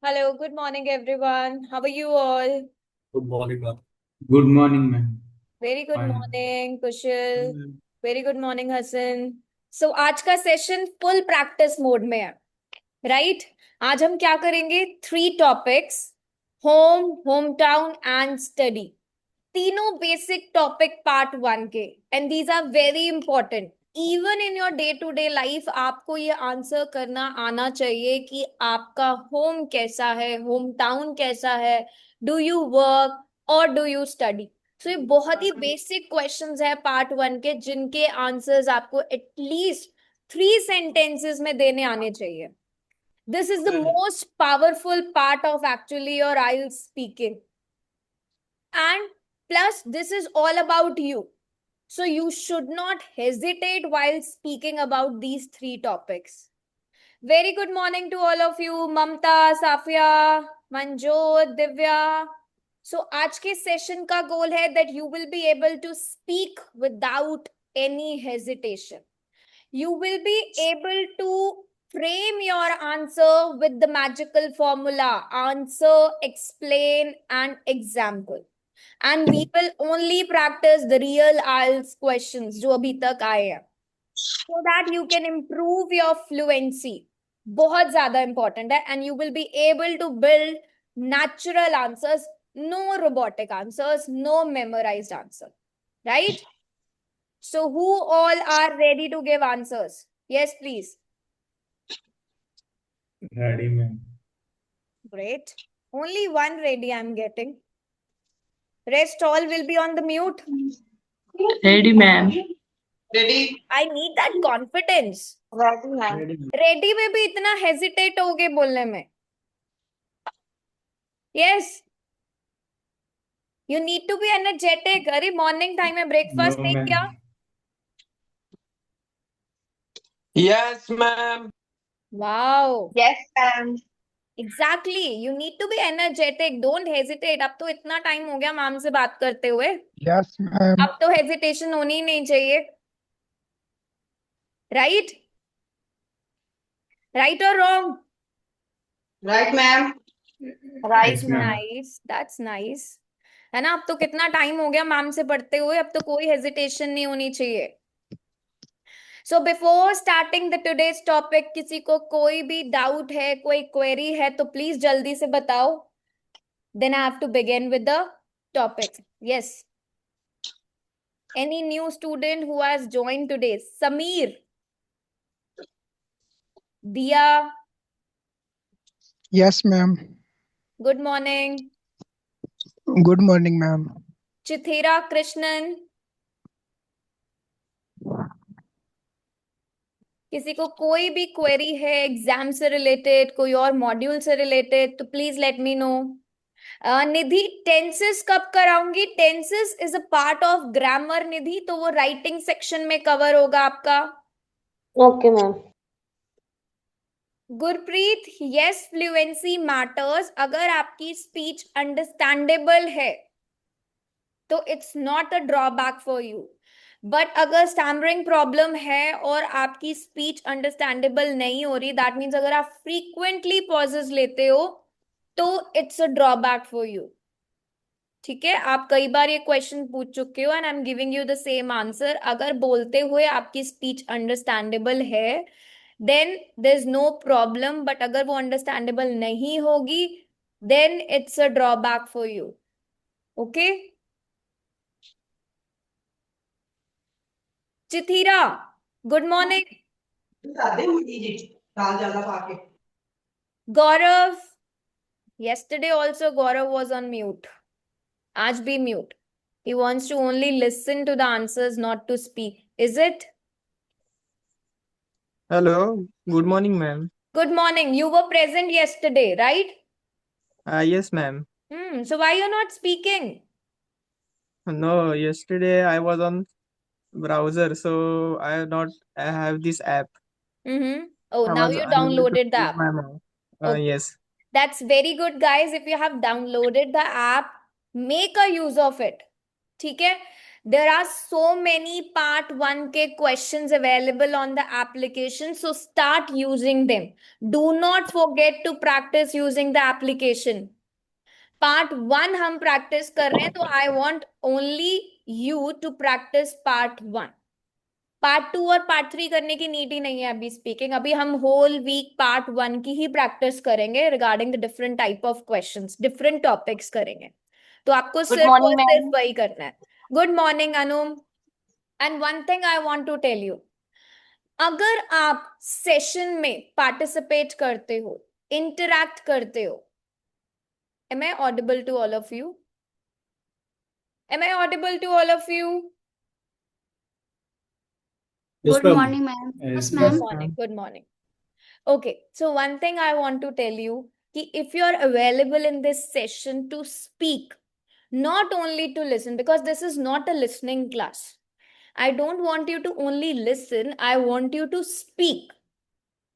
Hello, good morning, everyone. How are you all? Good morning, ma'am. Good morning, ma'am. Very good Fine. morning, Kushal. Mm. Very good morning, Hassan. So आज का session full practice mode में है, right? आज हम क्या करेंगे? 3 topics: home, home town and study. तीनों basic topic part 1 के, and these are very important. Even in your day to day life आपको ये आंसर करना आना चाहिए कि आपका होम कैसा है, होम टाउन कैसा है, डू यू वर्क और डू यू स्टडी। सो ये बहुत ही बेसिक क्वेश्चंस है पार्ट 1 के, जिनके आंसर्स आपको एटलीस्ट 3 सेंटेंसेस में देने आने चाहिए। This is the most powerful part of actually your IELTS speaking, and plus this is all about you. So you should not hesitate while speaking about these 3 topics. Very good morning to all of you, Mamta, Safia, Manjot, Divya. So आज के session का गोल है that you will be able to speak without any hesitation. You will be able to frame your answer with the magical formula: answer, explain, and example. And we will only practice the real IELTS questions जो अभी तक आए हैं, so that you can improve your fluency. बहुत ज्यादा important है, and you will be able to build natural answers, no robotic answers, no memorized answer, right? So who all are ready to give answers? Yes, please. Ready, ma'am. Great. Only one ready I'm getting. Rest all will be on the mute. Ready, ma'am. Ready? I need that confidence. Ready, ma'am. Ready, ma'am. Ready में भी इतना hesitate होगे बोलने में? Yes, you need to be energetic. अरे morning time में breakfast No, नहीं किया? ma'am. Yes, ma'am. Wow, Yes, ma'am. Exactly, you need to be energetic, don't hesitate. अब तो इतना टाइम हो गया मैम से बात करते हुए, Yes, ma'am. अब तो हेजिटेशन होनी ही नहीं चाहिए, राइट? राइट और wrong? Right, ma'am. That's Yes, ma'am. Nice, that's nice. है ना? अब तो कितना टाइम हो गया मैम से पढ़ते हुए, अब तो कोई हेजिटेशन नहीं होनी चाहिए। So before starting the today's topic, किसी को कोई भी डाउट है, कोई क्वेरी है तो प्लीज जल्दी से बताओ, then I have to begin with the topic. Yes, any new student who has joined today? Sameer, Diya, Yes, ma'am. Good morning. Good morning, ma'am. Chithira Krishnan, किसी को कोई भी क्वेरी है एग्जाम से रिलेटेड, कोई और मॉड्यूल से रिलेटेड, तो please let me know. Nidhi, tenses कब कराऊंगी? Tenses is a part of grammar Nidhi, तो वो राइटिंग सेक्शन में कवर होगा आपका। Okay, ma'am. Gurpreet, yes, fluency matters. अगर आपकी स्पीच अंडरस्टैंडेबल है तो it's not a drawback for you, but अगर स्टैमरिंग प्रॉब्लम है और आपकी स्पीच अंडरस्टैंडेबल नहीं हो रही, दैट मीन्स अगर आप फ्रीक्वेंटली पॉजेस लेते हो तो it's a drawback for you. ठीक है, आप कई बार ये क्वेश्चन पूछ चुके हो and I am giving you the same answer. अगर बोलते हुए आपकी स्पीच अंडरस्टैंडेबल है then there is no problem, but अगर वो अंडरस्टैंडेबल नहीं होगी then it's a drawback for you. Okay, Chithira, good morning. Gaurav, yesterday also Gaurav was on mute, आज भी mute. He wants to only listen to the answers, not to speak. Is it? Hello. Good morning, ma'am. Good morning. You were present yesterday, right? Yes, ma'am. So why you're not speaking? No, yesterday I was on browser, so I have this app. Oh, I now was you unable to downloaded the speak app. my mouth. Okay. Yes. That's very good, guys. If you have downloaded the app, make a use of it. ठीक है? There are so many part 1 के questions available on the application, so start using them. Do not forget to practice using the application. Part 1 हम practice कर रहे हैं, तो I want only you to practice part 1. Part 2 और part 3 करने की need ही नहीं है अभी स्पीकिंग. अभी हम होल वीक पार्ट 1 की ही प्रैक्टिस करेंगे regarding the different type of questions, different topics करेंगे. तो आपको Good सिर्फ और morning, सिर्फ ma'am. वही करना है. Good morning Anum. And one thing I want to tell you, अगर आप सेशन में पार्टिसिपेट करते हो, इंटरैक्ट करते हो, am I audible to all of you? Am I audible to all of you? Yes, Good ma'am. morning, ma'am. Yes, Good ma'am. morning. Good morning. Okay, so one thing I want to tell you, कि if you are available in this session to speak, not only to listen, because this is not a listening class. I don't want you to only listen, I want you to speak.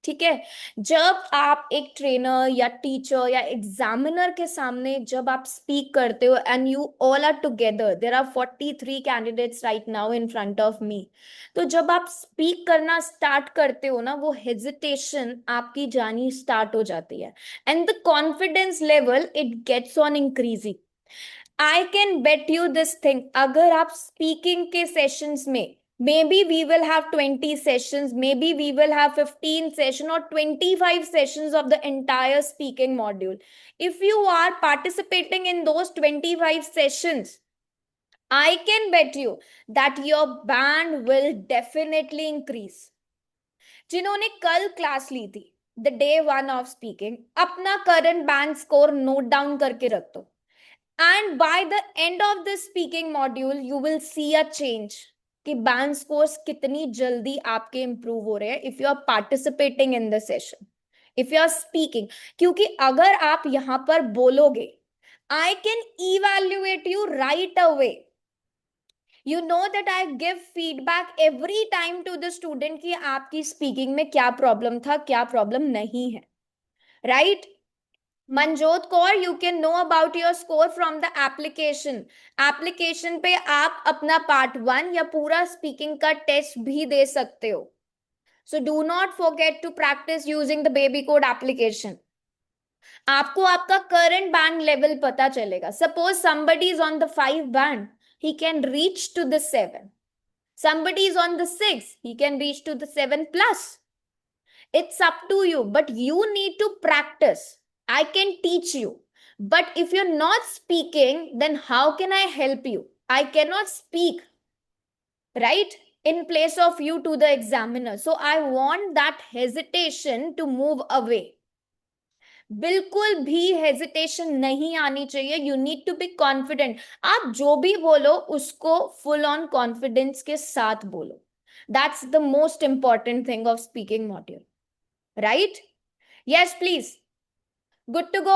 ठीक है. जब आप एक trainer या teacher या examiner के सामने जब आप स्पीक करते हो and you all are together, there are 43 candidates right now in front of me, तो जब आप स्पीक करना स्टार्ट करते हो ना, वो हेजिटेशन आपकी जानी स्टार्ट हो जाती है and the confidence level it gets on increasing. I can bet you this thing, अगर आप स्पीकिंग के सेशंस में, maybe we will have 20 sessions, maybe we will have 15 sessions or 25 sessions of the entire speaking module. If you are participating in those 25 sessions, I can bet you that your band will definitely increase. जिन्होंने कल class ली थी, the day 1 of speaking, अपना current band score note down करके रख दो. And by the end of this speaking module, you will see a change. कि band scores कितनी जल्दी आपके इंप्रूव हो रहे हैं if you are participating in the session, if you are speaking. क्योंकि अगर आप यहां पर बोलोगे, I can evaluate you right away. You know that I give feedback every time to the student कि आपकी स्पीकिंग में क्या प्रॉब्लम था, क्या प्रॉब्लम नहीं है, right? Manjot Kaur, you can know about your score from the application. Application पे आप अपना part 1 या पूरा speaking का टेस्ट भी दे सकते हो. So do not forget to practice using the baby code application. आपको आपका current band level पता चलेगा. Suppose somebody is on the 5 band, he can reach to the 7. Somebody is on the 6, he can reach to the 7 plus. It's up to you, but you need to practice. I can teach you, but if you're not speaking, then how can I help you? I cannot speak, right, in place of you to the examiner. So I want that hesitation to move away. बिल्कुल भी hesitation नहीं आनी चाहिए. You need to be confident. आप जो भी बोलो उसको फुल ऑन कॉन्फिडेंस के साथ बोलो. That's the most important thing of speaking module, right? Yes please. Good to go?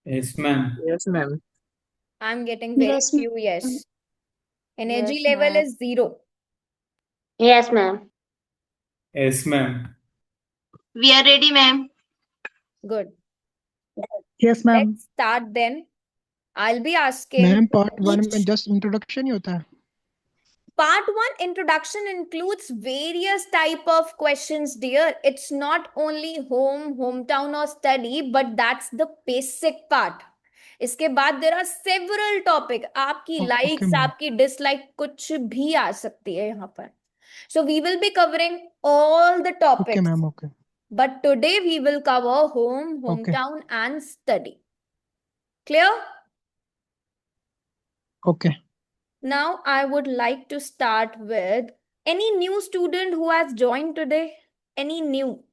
Yes, ma'am. Yes, ma'am. I'm getting very Yes, few yes. Energy Yes, level ma'am. is 0. Yes, ma'am. Yes, ma'am. We are ready, ma'am. Good. Yes, ma'am. Let's start then. I'll be asking ma'am part 1 each. में just introduction ही होता है. Part 1 introduction includes various type of questions, dear. It's not only home, hometown or study, but that's the basic part. इसके बाद there are several topic. आपकी Okay, likes, ma'am. आपकी dislike कुछ भी आ सकती है यहाँ पर. So we will be covering all the Okay, topics. ma'am. Okay. But today we will cover home, Okay. hometown and study. Clear? Okay. Now I would like to start with any new student who has joined today. Any new?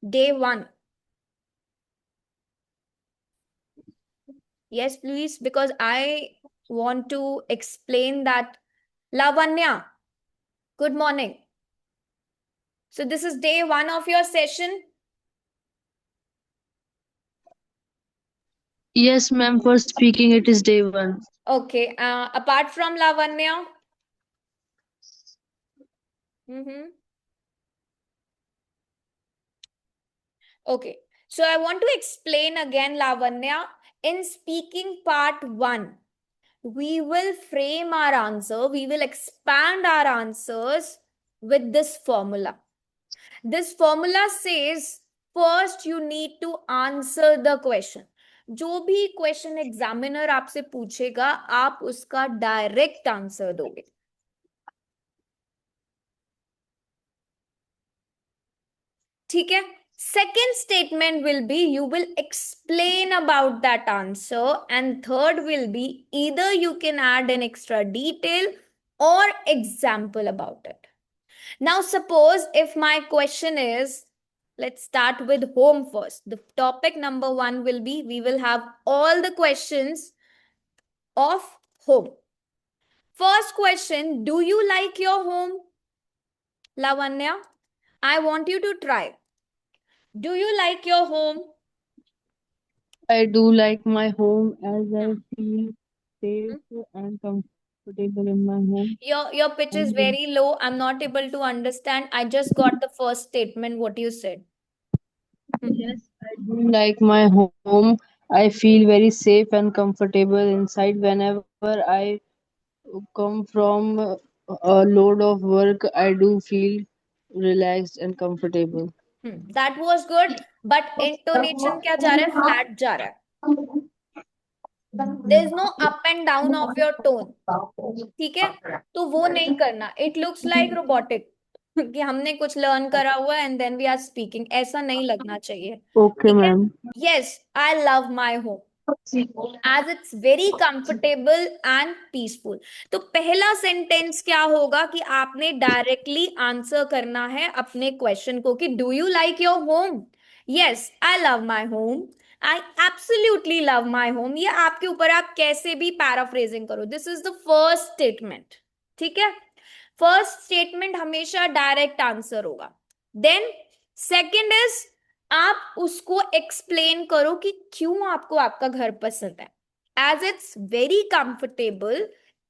Day 1. Yes, please, because I want to explain that. Lavanya, good morning. So this is day 1 of your session. Yes, ma'am. For speaking, it is day 1. Okay. Apart from Lavanya. Mm-hmm. Okay. So I want to explain again, Lavanya. In speaking part 1, we will frame our answer, we will expand our answers with this formula. This formula says first you need to answer the question. जो भी question examiner आपसे पूछेगा आप उसका direct answer दोगे. ठीक है. Second statement will be you will explain about that answer, and third will be either you can add an extra detail or example about it. Now suppose if my question is, let's start with home first. The topic number 1 will be, we will have all the questions of home. First question, do you like your home? Lavanya, I want you to try. Do you like your home? I do like my home as I feel safe and comfortable in my home. Your pitch is very low. I'm not able to understand. I just got the first statement, what you said. Yes, I do like my home. I feel very safe and comfortable inside. Whenever I come from a load of work, I do feel relaxed and comfortable. That was good, but intonation क्या जा रहा है? Flat जा रहा है. There's no up and down of your tone. ठीक है, तो वो नहीं करना. It looks like robotic कि हमने कुछ लर्न करा हुआ है and then we are speaking. ऐसा नहीं लगना चाहिए. Okay, ठीक है? ma'am. Yes, I love my home as it's very comfortable and peaceful. तो पहला सेंटेंस क्या होगा कि आपने डायरेक्टली आंसर करना है अपने क्वेश्चन को कि do you like your home? Yes, I love my home. I absolutely love my home. ये आपके ऊपर, आप कैसे भी पैराफ्रेजिंग करो. This is the first statement. ठीक है, फर्स्ट स्टेटमेंट हमेशा डायरेक्ट आंसर होगा. देन सेकेंड इज, आप उसको एक्सप्लेन करो कि क्यों आपको आपका घर पसंद है. As it's very comfortable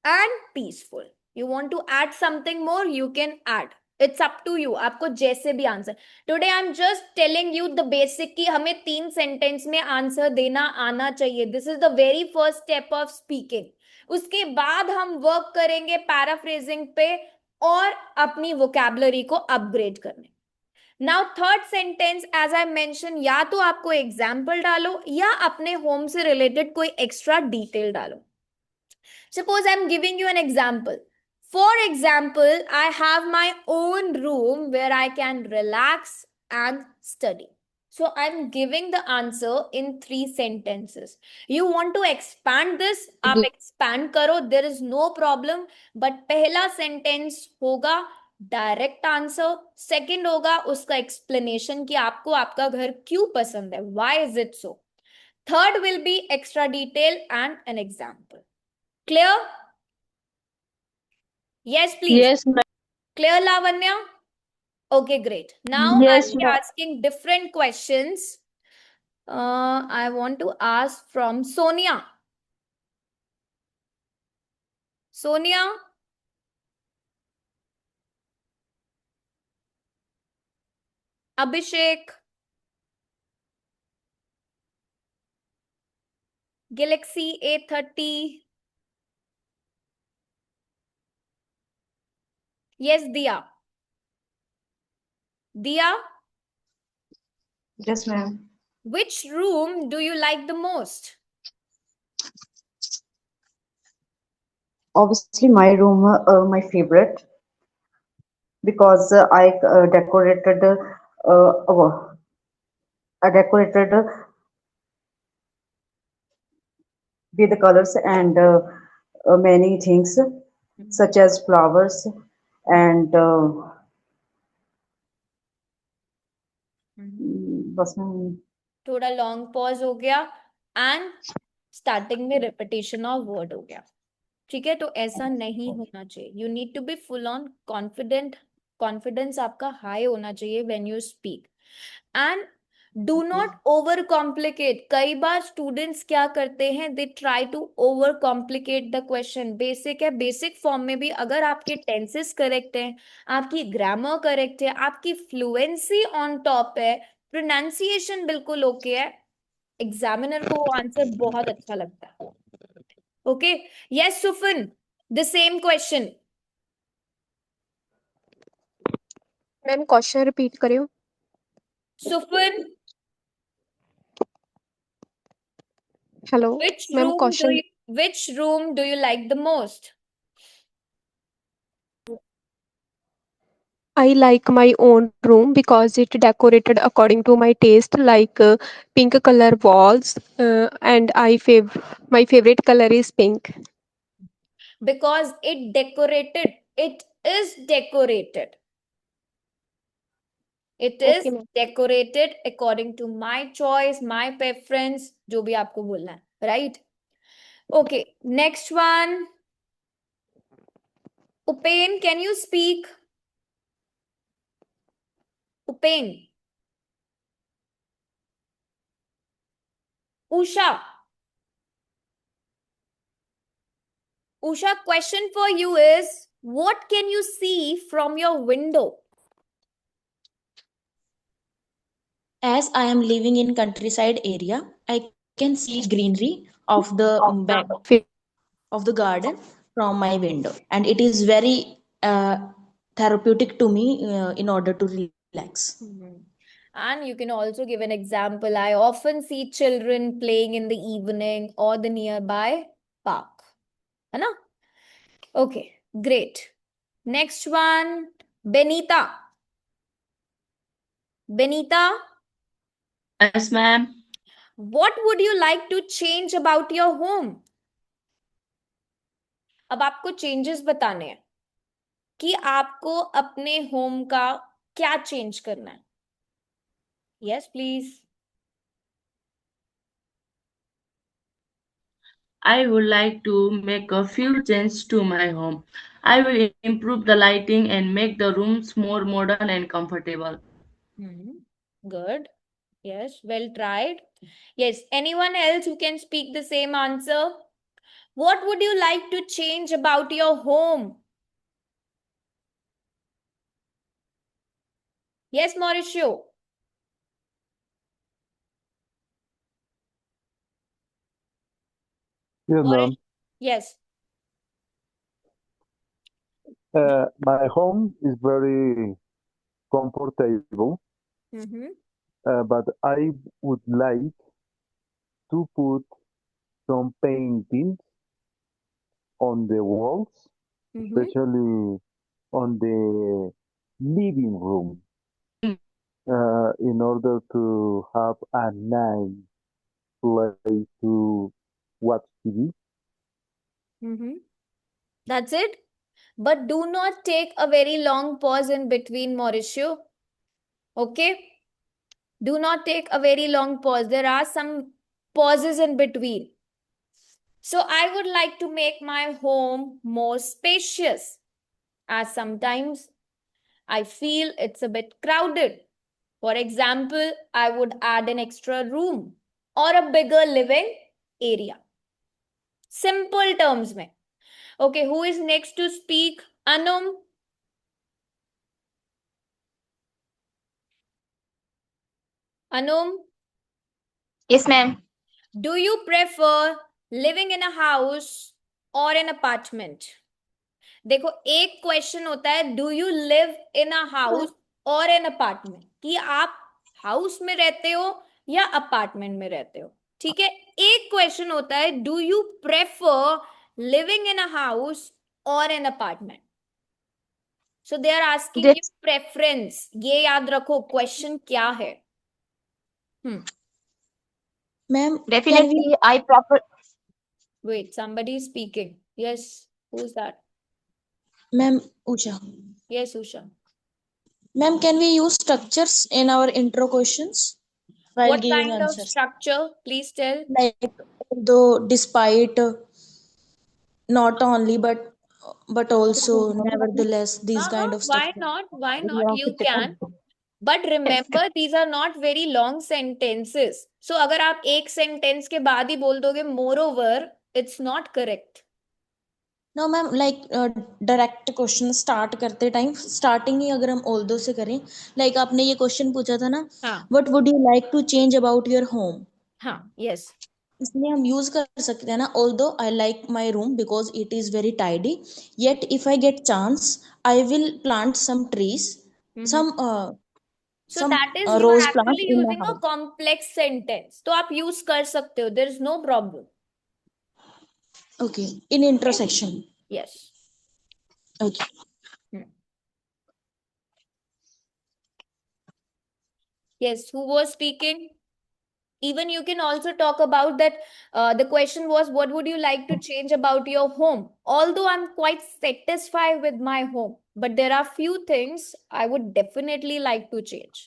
and peaceful. You want to add something more, you can add. It's up to you, आपको जैसे भी answer. Today I am just telling you the basic कि हमें 3 सेंटेंस में आंसर देना आना चाहिए. This is the very first step of speaking. उसके बाद हम वर्क करेंगे पैराफ्रेजिंग पे और अपनी वोकैबुलरी को अपग्रेड करने. Now third sentence, as I mention, या तो आपको एग्जाम्पल डालो या अपने होम से रिलेटेड कोई एक्स्ट्रा डिटेल डालो. Suppose I am giving you an example. For example, I have my own room where I can relax and study. So I'm giving the answer in 3 sentences. You want to expand this? आप expand करो, there is no problem. But पहला sentence होगा direct answer. Second होगा उसका explanation कि आपको आपका घर क्यों पसंद है, why is it so. Third will be extra detail and an example. Clear? Yes please. Yes, ma'am. Clear Lavanya? Okay, great. Now Yes, I'll be ma'am. asking different questions. I want to ask from Sonia. Sonia? Abhishek? Galaxy A30? Yes, Diya. Diya, Yes, ma'am. which room do you like the most? Obviously, my room, my favorite, because I decorated, I decorated with the colors and many things, such as flowers and बस मैं थोड़ा long pause हो गया and starting में repetition of word हो गया. ठीक है, तो ऐसा नहीं होना चाहिए. You need to be full on confident. Confidence आपका हाई होना चाहिए when you speak. And do not over complicate. कई बार स्टूडेंट्स क्या करते हैं, they try to over complicate the question. Basic है, बेसिक फॉर्म में भी अगर आपके टेंसेस करेक्ट हैं, आपकी ग्रामर करेक्ट है, आपकी फ्लुएंसी ऑन टॉप है, प्रोनाउंसिएशन बिल्कुल ओके है, एग्जामिनर को वो आंसर बहुत अच्छा लगता है. Okay, yes Sufan, the same question. Ma'am question repeat करियो. Sufan, hello which ma'am room do question. you which room do you like the most? I like my own room because it decorated according to my taste, like pink color walls, and my favorite color is pink. Because it is decorated. It is Okay, ma'am. decorated according to my choice, my preference, जो भी आपको बोलना है, right? Okay, next one. Upen, can you speak? Upen. Usha. Usha, question for you is, what can you see from your window? As I am living in countryside area, I can see greenery of the back of the garden from my window, and it is very therapeutic to me in order to relax. And you can also give an example. I often see children playing in the evening or the nearby park. है ना? Okay, great. Next one, Benita. Benita, Yes, ma'am. what would you like to change about your home? अब आपको changes बताने हैं कि आपको अपने home का क्या change करना है. Yes, please. I would like to make a few changes to my home. I will improve the lighting and make the rooms more modern and comfortable. Good. Yes, well tried. Yes, anyone else who can speak the same answer? What would you like to change about your home? Yes, Mauricio. Yes, ma'am. Yes. My home is very comfortable, but I would like to put some paintings on the walls, especially on the living room, in order to have a nice place to watch TV. That's it. But do not take a very long pause in between, Mauricio. Okay? Do not take a very long pause. There are some pauses in between. So I would like to make my home more spacious, as sometimes I feel it's a bit crowded. For example, I would add an extra room or a bigger living area. Simple terms mein. Okay, who is next to speak? Anum? Anum? Yes, ma'am. Do you prefer living in a house or an apartment? देखो, एक question होता है do you live in a house और an apartment, कि आप house में रहते हो या अपार्टमेंट में रहते हो. ठीक है, एक क्वेश्चन होता है do you prefer living in a house और an apartment. So they are asking you preference. ये याद रखो क्वेश्चन क्या है. Ma'am, Definitely, I prefer. Wait, somebody is speaking. Yes, who's that? Ma'am, Usha. Yes, Usha. Ma'am, can we use structures in our intro questions while What giving kind of answers? structure? Please tell. Like, though, despite, not only, but also, nevertheless, these kind of Why structures. not? Why not? You can. But remember, these are not very long sentences. So अगर आप एक sentence के बाद ही बोल दोगे moreover, it's not correct. No ma'am like direct question start करते time starting ही अगर हम ऑल्दो से करें लाइक आपने ये क्वेश्चन पूछा था ना हाँ what would you like to change about your home हाँ यस इसमें हम यूज कर सकते हैं ना although I like my room because it is very tidy yet if I get chance I will plant some trees some so some that is you are rose actually plants in my using a house. Complex sentence, तो आप use कर सकते हो, there is no problem. Okay, in intersection. Yes. Okay. Yes, who was speaking? Even you can also talk about that. The question was, what would you like to change about your home? Although I'm quite satisfied with my home, but there are few things I would definitely like to change.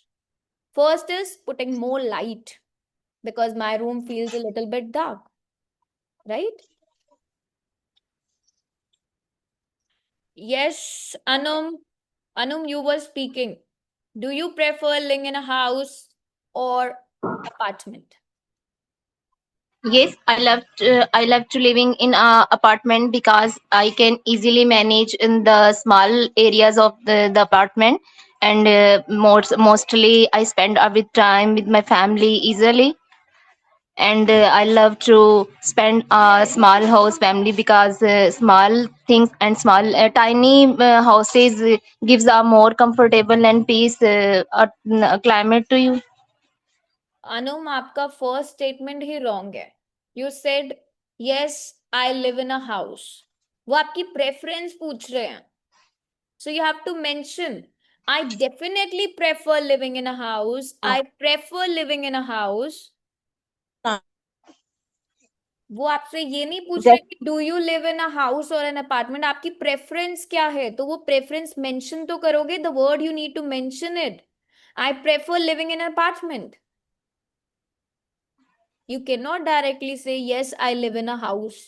First is putting more light because my room feels a little bit dark, right? Yes, Anum, you were speaking. Do you prefer living in a house or apartment? Yes, I love to living in a apartment because I can easily manage in the small areas of the apartment, and mostly I spend a bit time with my family easily. And I love to spend a small house family because small things and small tiny houses gives a more comfortable and peace climate to you. Anum, आपका first statement ही wrong है. You said, yes, I live in a house. वो आपकी preference पूछ रहे हैं. So you have to mention, I definitely prefer living in a house. I prefer living in a house. वो आपसे ये नहीं पूछ रहे कि do you live in a house और एन अपार्टमेंट, आपकी प्रेफरेंस क्या है, तो वो प्रेफरेंस मेंशन तो करोगे. The word you need to mention it. I prefer living in apartment. You cannot directly say, yes, I live in a house.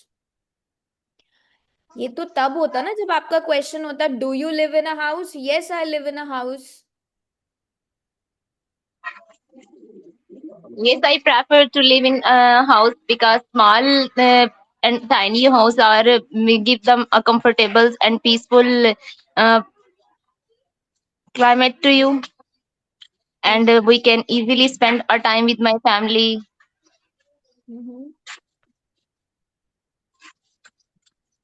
ये तो तब होता ना जब आपका क्वेश्चन होता, do you live in a house? Yes, I live in a house. Yes, I prefer to live in a house because small and tiny house are give them a comfortable and peaceful uh, climate to you, and we can easily spend our time with my family.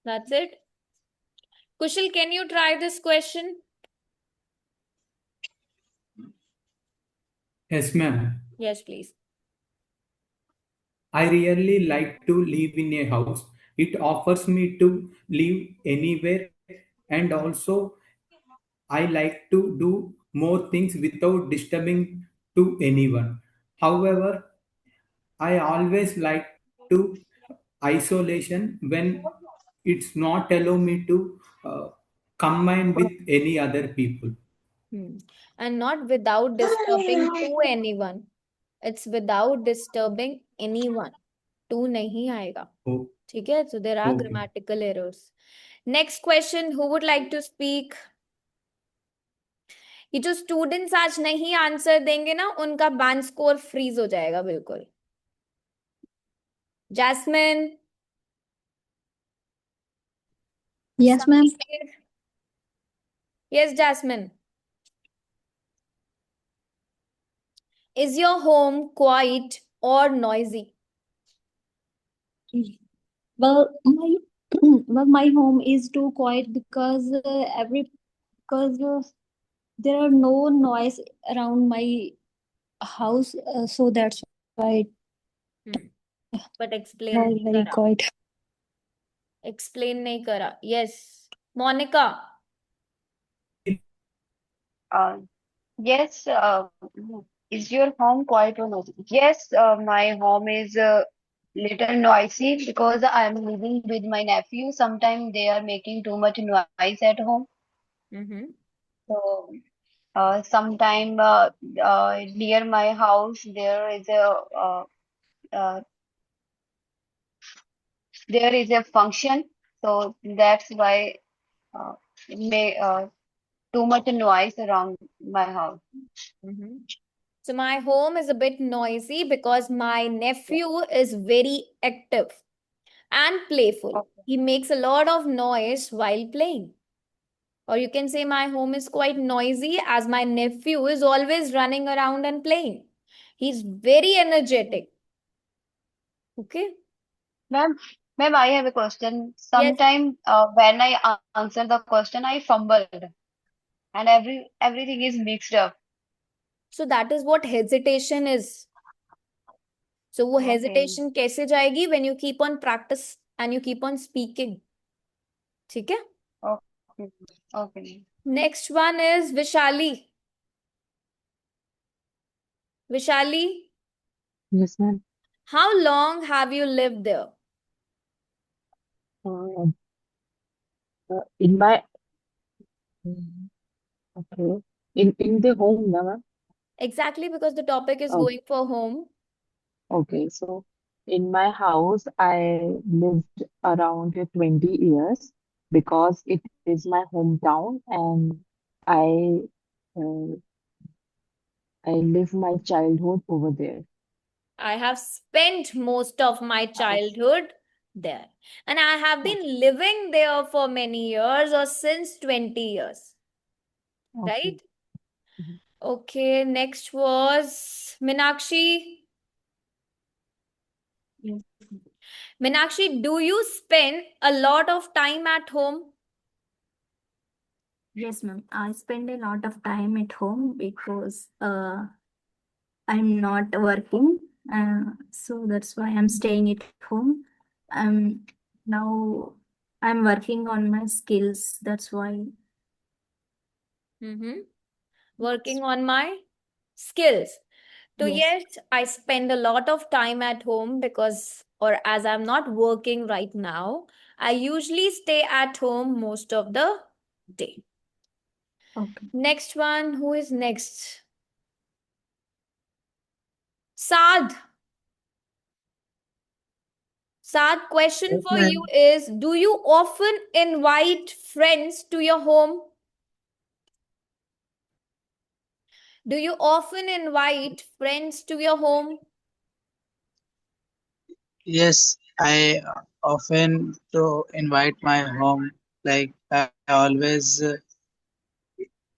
That's it. Kushal, can you try this question? Yes, ma'am. Yes, please. I really like to live in a house. It offers me to live anywhere, and also I like to do more things without disturbing to anyone. However, I always like to isolation when it's not allow me to combine with any other people. And not without disturbing to anyone. It's without disturbing anyone. To नहीं आएगा. Oh, ठीक है? So there are okay. grammatical errors. Next question, who would like to speak? ये जो students आज नहीं answer देंगे ना, उनका बैंड स्कोर फ्रीज हो जाएगा बिल्कुल. Jasmine. Yes, ma'am. Yes, Jasmine. Is your home quiet or noisy? Well, my my home is too quiet because there are no noise around my house, so that's why But explain it's नहीं very करा. quiet. Explain नहीं करा. Yes. Monica. Yes, is your home quiet or noisy? Yes, my home is little noisy because I am living with my nephew. Sometimes they are making too much noise at home. So, sometime near my house there is a function. So that's why may too much noise around my house. So my home is a bit noisy because my nephew is very active. and playful. He makes a lot of noise while playing. Or you can say my home is quite noisy as my nephew is always running around and playing. He's very energetic. Okay. Ma'am, I have a question. Yes. Sometime when I answer the question, I fumbled and everything is mixed up. So that is what hesitation is. So वो Okay. hesitation कैसे जाएगी when you keep on practice and you keep on speaking. ठीक है? Okay. Okay. Next one is Vishali. Vishali, Yes, ma'am. how long have you lived there? In my okay. In the home, na, ma'am. Exactly, because the topic is Oh, going for home. okay. So in my house, I lived around 20 years because it is my hometown, and I uh, I live my childhood over there. I have spent most of my childhood there. And I have been living there for many years or since 20 years. Okay. Right? Mhm. Okay, next was Minakshi. Yes. Minakshi, do you spend a lot of time at home? Yes, ma'am. I spend a lot of time at home because I'm not working. So that's why I'm staying at home. Now I'm working on my skills. That's why. Working on my skills. So Yes. yes, I spend a lot of time at home because, or as I'm not working right now, I usually stay at home most of the day. Okay. Next one, who is next? Saad. Saad, question Yes, for ma'am. you is, do you often invite friends to your home? Do you often invite friends to your home? Yes, I often to invite my home. Like I always,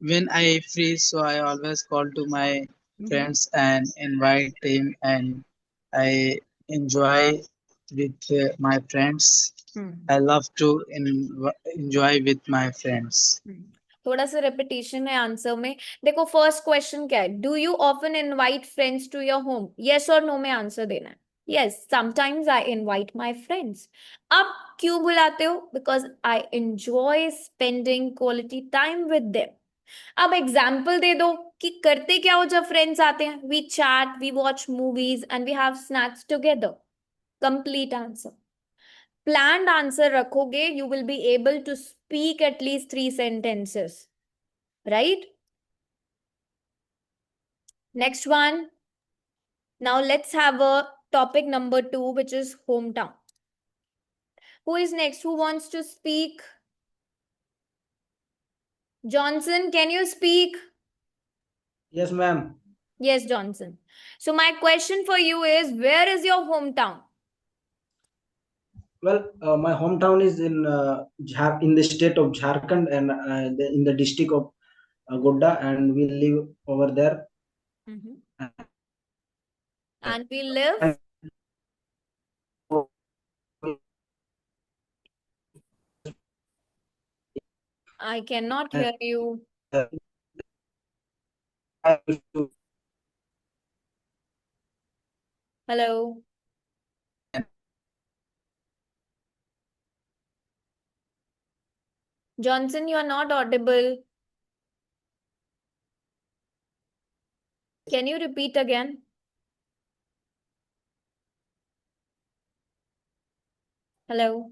when I free, so I always call to my friends and invite him, and I enjoy with my friends. I love to enjoy with my friends. थोड़ा सा repetition है answer में. देखो first question क्या है? Do you often invite friends to your home? Yes और no में answer देना है. Yes, sometimes I invite my friends. अब क्यों बुलाते हो? Because I enjoy spending quality time with them. अब एग्जाम्पल दे दो कि करते क्या हो जब फ्रेंड्स आते हैं. We chat, we watch movies and we have snacks together. Complete answer. Planned answer रखोगे, you will be able to speak at least 3 sentences. Right? Next one. Now let's have a topic number 2, which is hometown. Who is next? Who wants to speak? Johnson, can you speak? Yes, ma'am. Yes, Johnson. So my question for you is, where is your hometown? Well, my hometown is in the state of Jharkhand and in the district of Godda, and we live over there. And we live? I cannot hear you. Hello. Johnson, you are not audible. Can you repeat again? Hello.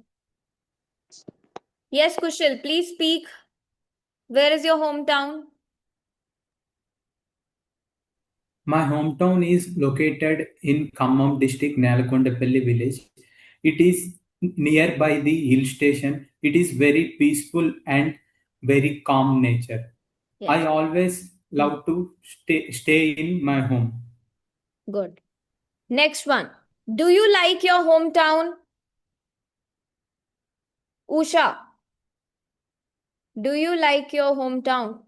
Yes, Kushal, please speak. Where is your hometown? My hometown is located in Khammam district, Nalakondapalli village. It is nearby the hill station. It is very peaceful and very calm nature. I Yes. always love to stay in my home. Good. Next one. Do you like your hometown? Usha, do you like your hometown?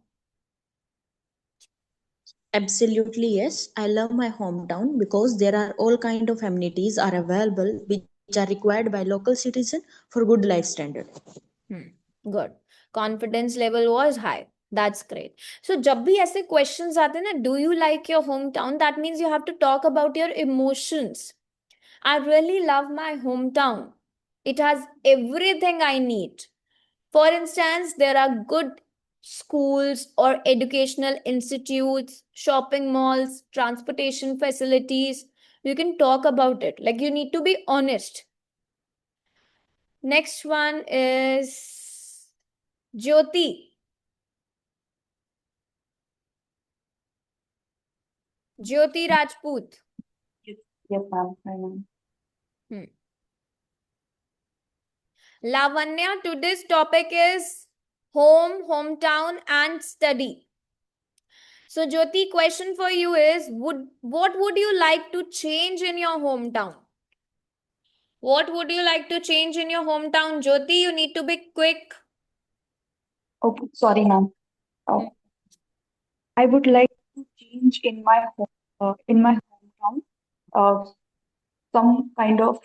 Absolutely, yes. I love my hometown because there are all kind of amenities are available which are required by local citizen for good life standard. Good. Confidence level was high. That's great. So जब भी ऐसे questions आते हैं ना, do you like your hometown? That means you have to talk about your emotions. I really love my hometown. It has everything I need. For instance, there are good schools or educational institutes, shopping malls, transportation facilities. You can talk about it. Like, you need to be honest. Next one is Jyoti. Jyoti Rajput. Yes, ma'am. Lavanya, today's topic is home, hometown, and study. So, Jyoti, question for you is, what would you like to change in your hometown? What would you like to change in your hometown? Jyoti, you need to be quick. Okay, sorry, ma'am. I would like to change in my hometown, some kind of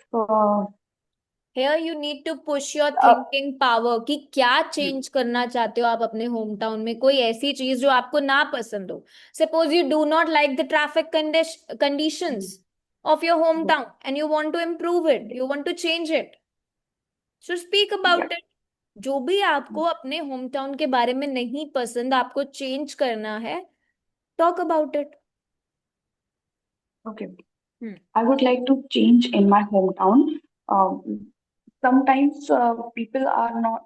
Here you need to push your thinking power कि क्या change करना चाहते हो आप अपने hometown में, कोई ऐसी चीज जो आपको ना पसंद हो. Suppose you do not like the traffic conditions of your hometown and you want to improve it, you want to change it. So speak about it. जो भी आपको अपने hometown के बारे में नहीं पसंद, आपको change करना है, talk about it. Okay. I would like to change in my hometown. Sometimes people are not.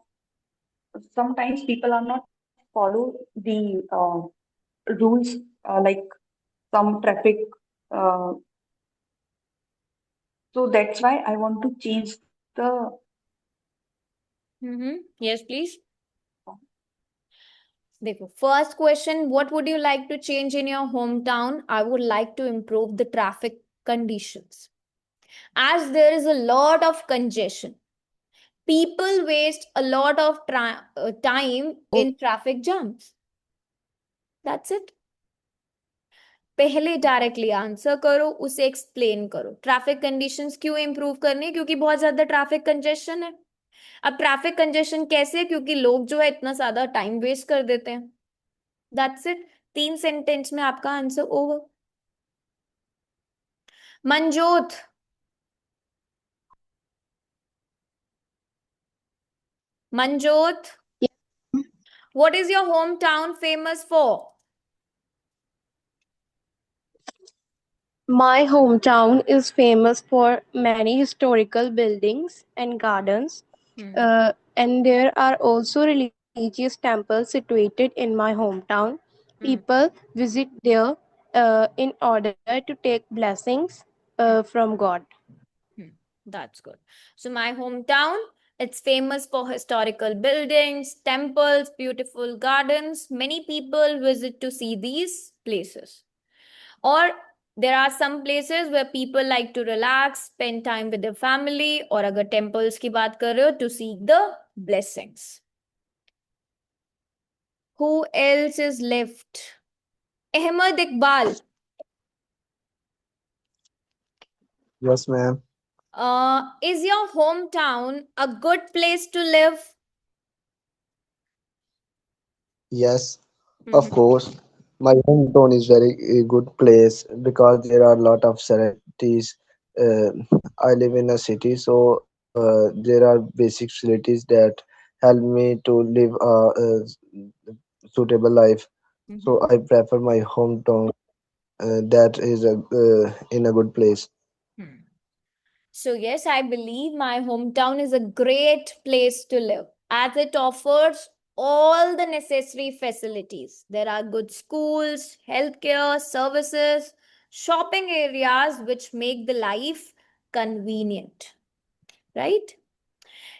Sometimes people are not follow the rules like some traffic. So that's why I want to change the. Yes, please. देखो, first question, what would you like to change in your hometown? I would like to improve the traffic conditions. As there is a lot of congestion, people waste a lot of time in traffic jams. That's it. पहले directly answer करो, उसे explain करो. Traffic conditions क्यों improve करनी है? क्योंकि बहुत ज्यादा ट्रैफिक कंजेशन है. अब ट्रैफिक कंजेशन कैसे है? क्योंकि लोग जो है इतना ज्यादा टाइम वेस्ट कर देते हैं. That's it. 3 सेंटेंस में आपका answer over. Manjot. Manjot, what is your hometown famous for? My hometown is famous for many historical buildings and gardens, and there are also religious temples situated in my hometown. People visit there in order to take blessings from God. That's good. So my hometown, it's famous for historical buildings, temples, beautiful gardens. Many people visit to see these places. Or there are some places where people like to relax, spend time with their family, or अगर temples की बात कर रहे हो, to seek the blessings. Who else is left? Ahmed Iqbal. Yes, ma'am. Is your hometown a good place to live? Yes, of course. My hometown is very good place because there are a lot of facilities. I live in a city, so there are basic facilities that help me to live a suitable life. So I prefer my hometown that is in a good place. So yes, I believe my hometown is a great place to live as it offers all the necessary facilities. There are good schools, healthcare, services, shopping areas which make the life convenient. Right?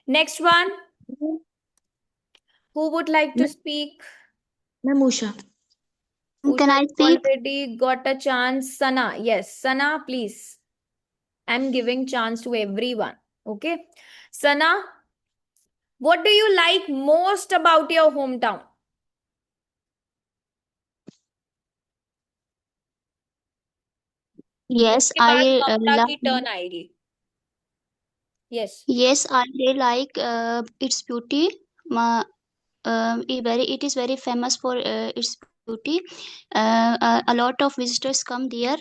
Next one. Who would like to speak? Ma'am Usha. Can I speak? Already got a chance. Sana. Yes, Sana, please. I'm giving chance to everyone. Okay. Sana, What do you like most about your hometown? Yes, उसके बाद I ममता की love. Turn आएगी. Yes. Yes, I really like its beauty. It is very famous for its beauty. A lot of visitors come there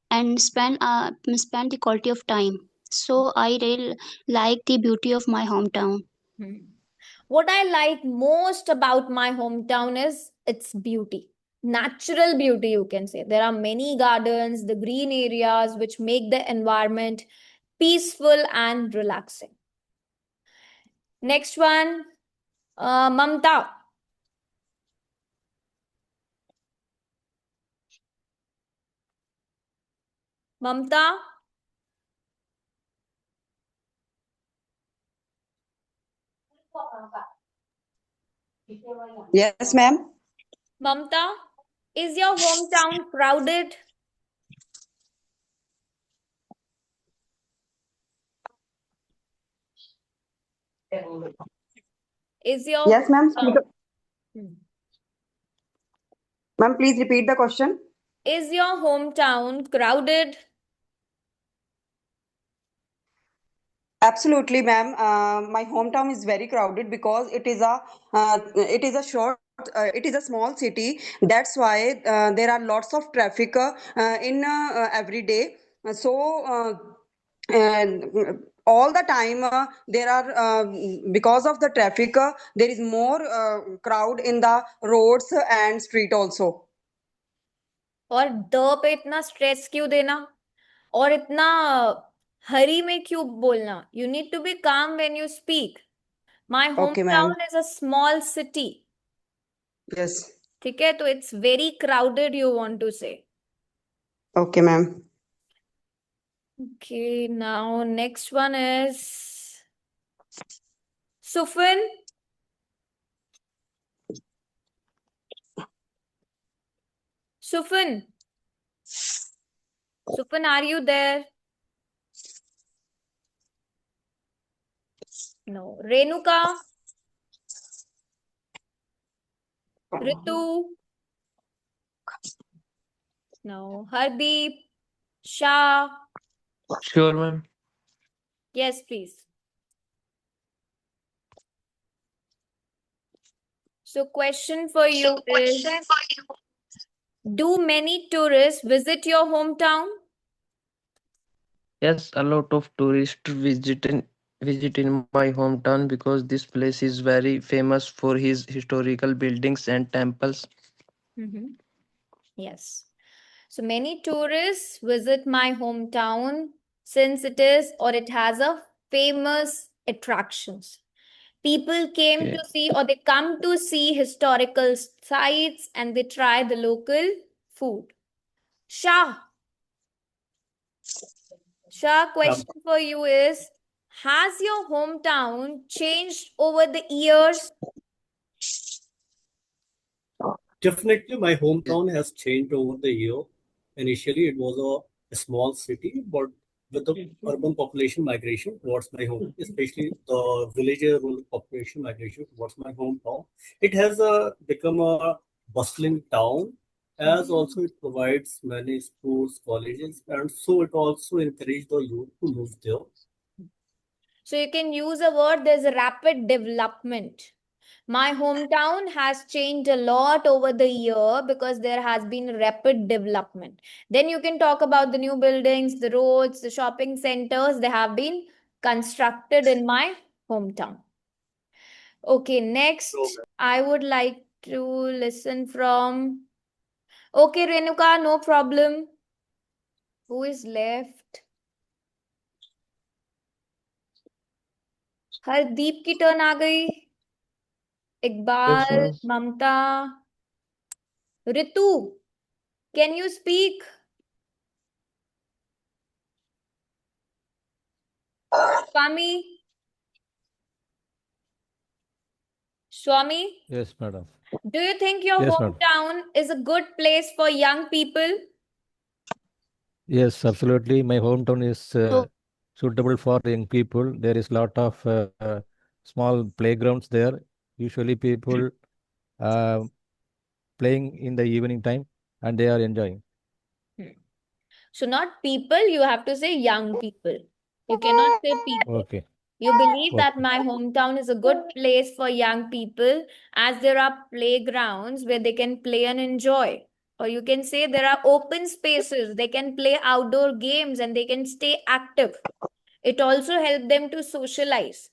and spend the quality of time. So I really like the beauty of my hometown. What I like most about my hometown is its beauty. Natural beauty, you can say. There are many gardens, the green areas, which make the environment peaceful and relaxing. Next one, Mamta. Mamta? Yes, ma'am. Mamta, is your hometown crowded? Is your Yes, ma'am. Hmm. Ma'am, please repeat the question. Is your hometown crowded? Absolutely, ma'am. My hometown is very crowded because it is a small city. That's why there are lots of traffic in every day. And all the time there are because of the traffic there is more crowd in the roads and street also. और the pay इतना stress क्यों देना और इतना हरी में क्यों बोलना? You need to be calm when you speak. My Okay, ma'am. hometown is a small city. Yes. ठीक है, तो it's very crowded, you want to say. Okay, ma'am. Okay, now next one is Sufin. Sufin. Sufin, are you there? No. Renuka. Ritu. No. Hardeep. Shah. Sure, ma'am. Yes, please. So question for you is, do many tourists visit your hometown? Yes, a lot of tourists visit in my hometown because this place is very famous for his historical buildings and temples. Yes. So many tourists visit my hometown since it has a famous attractions. People came Okay. to see or they come to see historical sites and they try the local food. Shah, question for you is, has your hometown changed over the years? Definitely, my hometown has changed over the year. Initially, it was a small city, but with the urban population migration towards my home, especially the villager rural population migration towards my hometown, it has become a bustling town, as also it provides many schools, colleges, and so it also encourages the youth to move there. So you can use a word, there's a rapid development. My hometown has changed a lot over the year because there has been rapid development. Then you can talk about the new buildings, the roads, the shopping centers. They have been constructed in my hometown. Okay, next, I would like to listen from. Okay, Renuka, no problem. Who is left? Hardeep की turn आ गई. Iqbal, ma'am. Mamata, Ritu, can you speak? Swami, Yes, madam. do you think your Yes, madam. hometown is a good place for young people? Yes, absolutely. My hometown is suitable for young people. There is lot of small playgrounds there. Usually people uh, playing in the evening time and they are enjoying. So not people, you have to say young people. You cannot say people. Okay. You believe that Okay. my hometown is a good place for young people as there are playgrounds where they can play and enjoy. Or you can say there are open spaces, they can play outdoor games and they can stay active. It also helps them to socialize.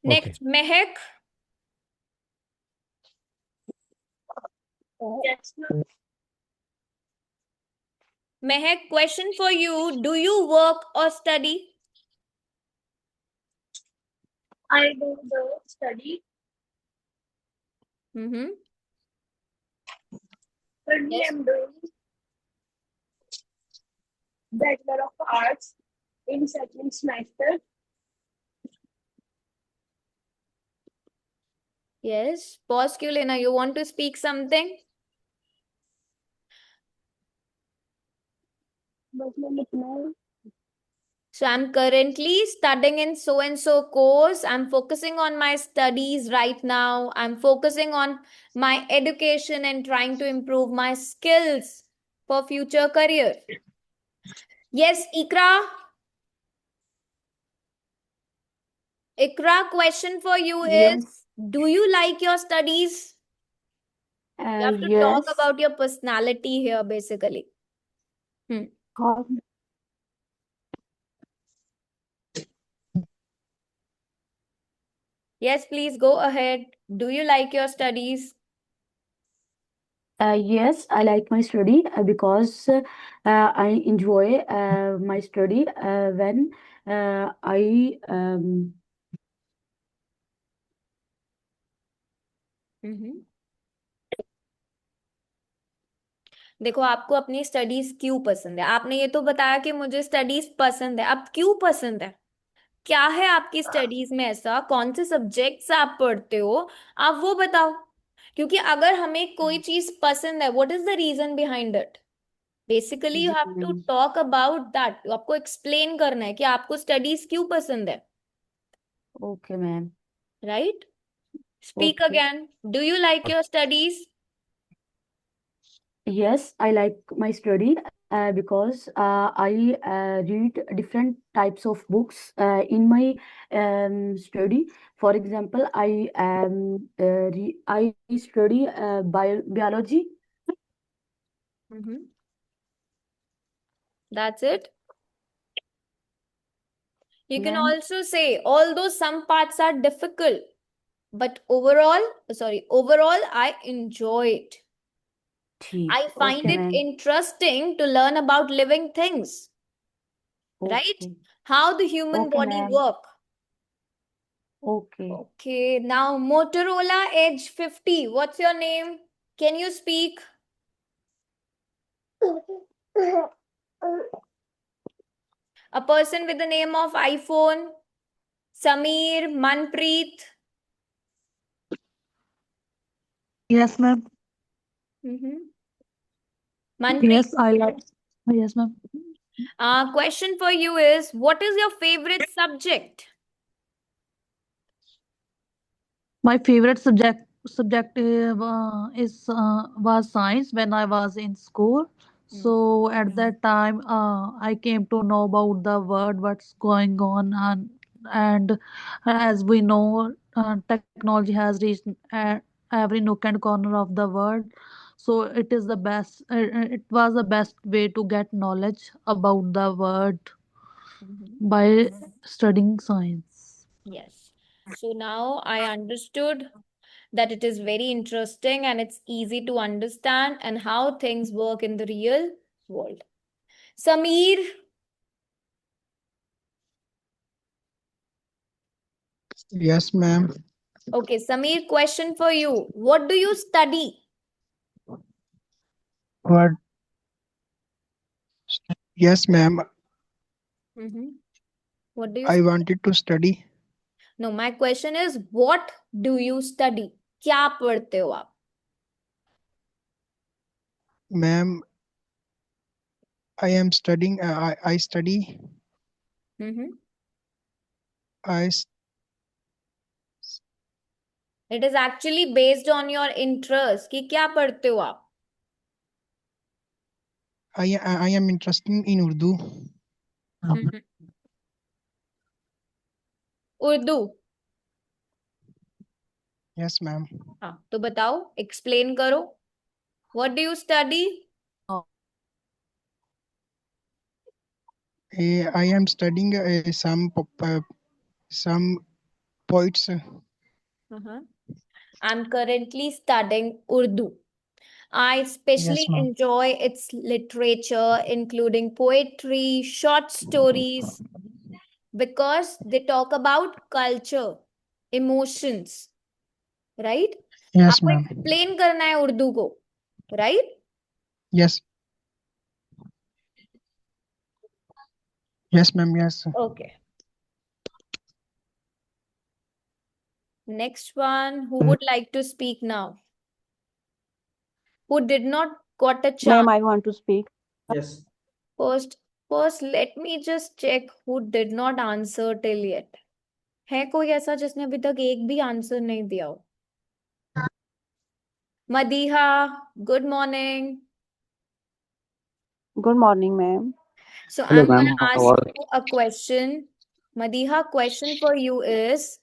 Okay. Next, Mehak. Yes, ma'am. Mehak, question for you. Do you work or study? I do the study. Mm-hmm. Currently, Yes. I'm doing Bachelor of Arts in second semester. Yes. Pause क्यों लेना? You want to speak something? But मैं लिखना So I'm currently studying in so and so course. I'm focusing on my studies right now. I'm focusing on my education and trying to improve my skills for future career. Yes, Ikra. Ikra, question for you is, Yes. do you like your studies? You have to talk Yes. about your personality here, basically. How- Yes, please go ahead. Do you like your studies? Yes, I like my study because I enjoy my study when I देखो आपको अपनी studies क्यों पसंद है, आपने ये तो बताया कि मुझे स्टडीज पसंद है, अब क्यों पसंद है? क्या है आपकी स्टडीज में ऐसा, कौन से सब्जेक्ट्स आप पढ़ते हो, आप वो बताओ। क्योंकि अगर हमें कोई चीज पसंद है, what is the reason behind it? Basically you जी have to ma'am. Talk about that, आपको एक्सप्लेन करना है कि आपको स्टडीज क्यों पसंद है, okay ma'am. Right? Speak okay. Again, do you like your studies? Yes, I like my study because I read different types of books in my study. For example, I study biology. That's it. You can Ma'am. also say, although some parts are difficult, but overall, I enjoy it. ठीक, I find okay it ma'am. interesting to learn about living things, right? Okay. How the human okay body ma'am. work. Okay. Okay, now Motorola Edge 50. What's your name? Can you speak? A person with the name of iPhone. Samir, Manpreet. Yes, ma'am. Manpreet. Yes, I like. Yes, ma'am. Question for you is, what is your favorite subject? My favorite subject was science when I was in school. So at that time, I came to know about the world, what's going on, and as we know, technology has reached every nook and corner of the world. So it is the best. It was the best way to get knowledge about the world by studying science. Yes. So now I understood that it is very interesting and it's easy to understand and how things work in the real world. Samir, Yes, ma'am. okay, Samir, question for you. What do you study? What? Yes, ma'am. What do you I study? wanted to study. No, my question is, what do you study? क्या पढ़ते हो आप? Ma'am, I am studying. I study. Mm-hmm. I It is actually based on your interest कि क्या पढ़ते हो आप? I am interested in Urdu. Urdu. Yes, ma'am. हाँ, तो बताओ, explain करो. What do you study? I am studying some poets. I'm currently studying Urdu. I especially Yes, ma'am. enjoy its literature, including poetry, short stories, because they talk about culture, emotions, right? Yes, आपको ma'am. explain करना है उर्दू को, right? Yes. Yes, ma'am. Yes. Okay. Next one, who would like to speak now? Who did not got a chance? Ma'am, I want to speak. Yes. First, let me just check who did not answer till yet. है कोई ऐसा जिसने अभी तक एक भी answer नहीं दिया हो? Madiha, good morning. Good morning, ma'am. So Hello, I'm going ma'am. to How ask are you a question. Madiha, question for you is,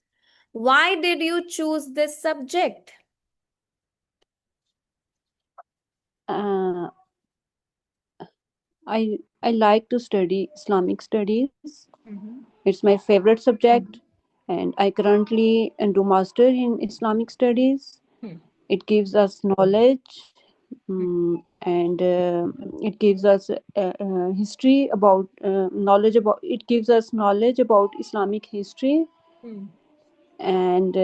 why did you choose this subject? Uh, I like to study Islamic studies. It's my favorite subject, and I currently do master in Islamic studies. It gives us knowledge, and it gives us history about knowledge about. It gives us knowledge about Islamic history and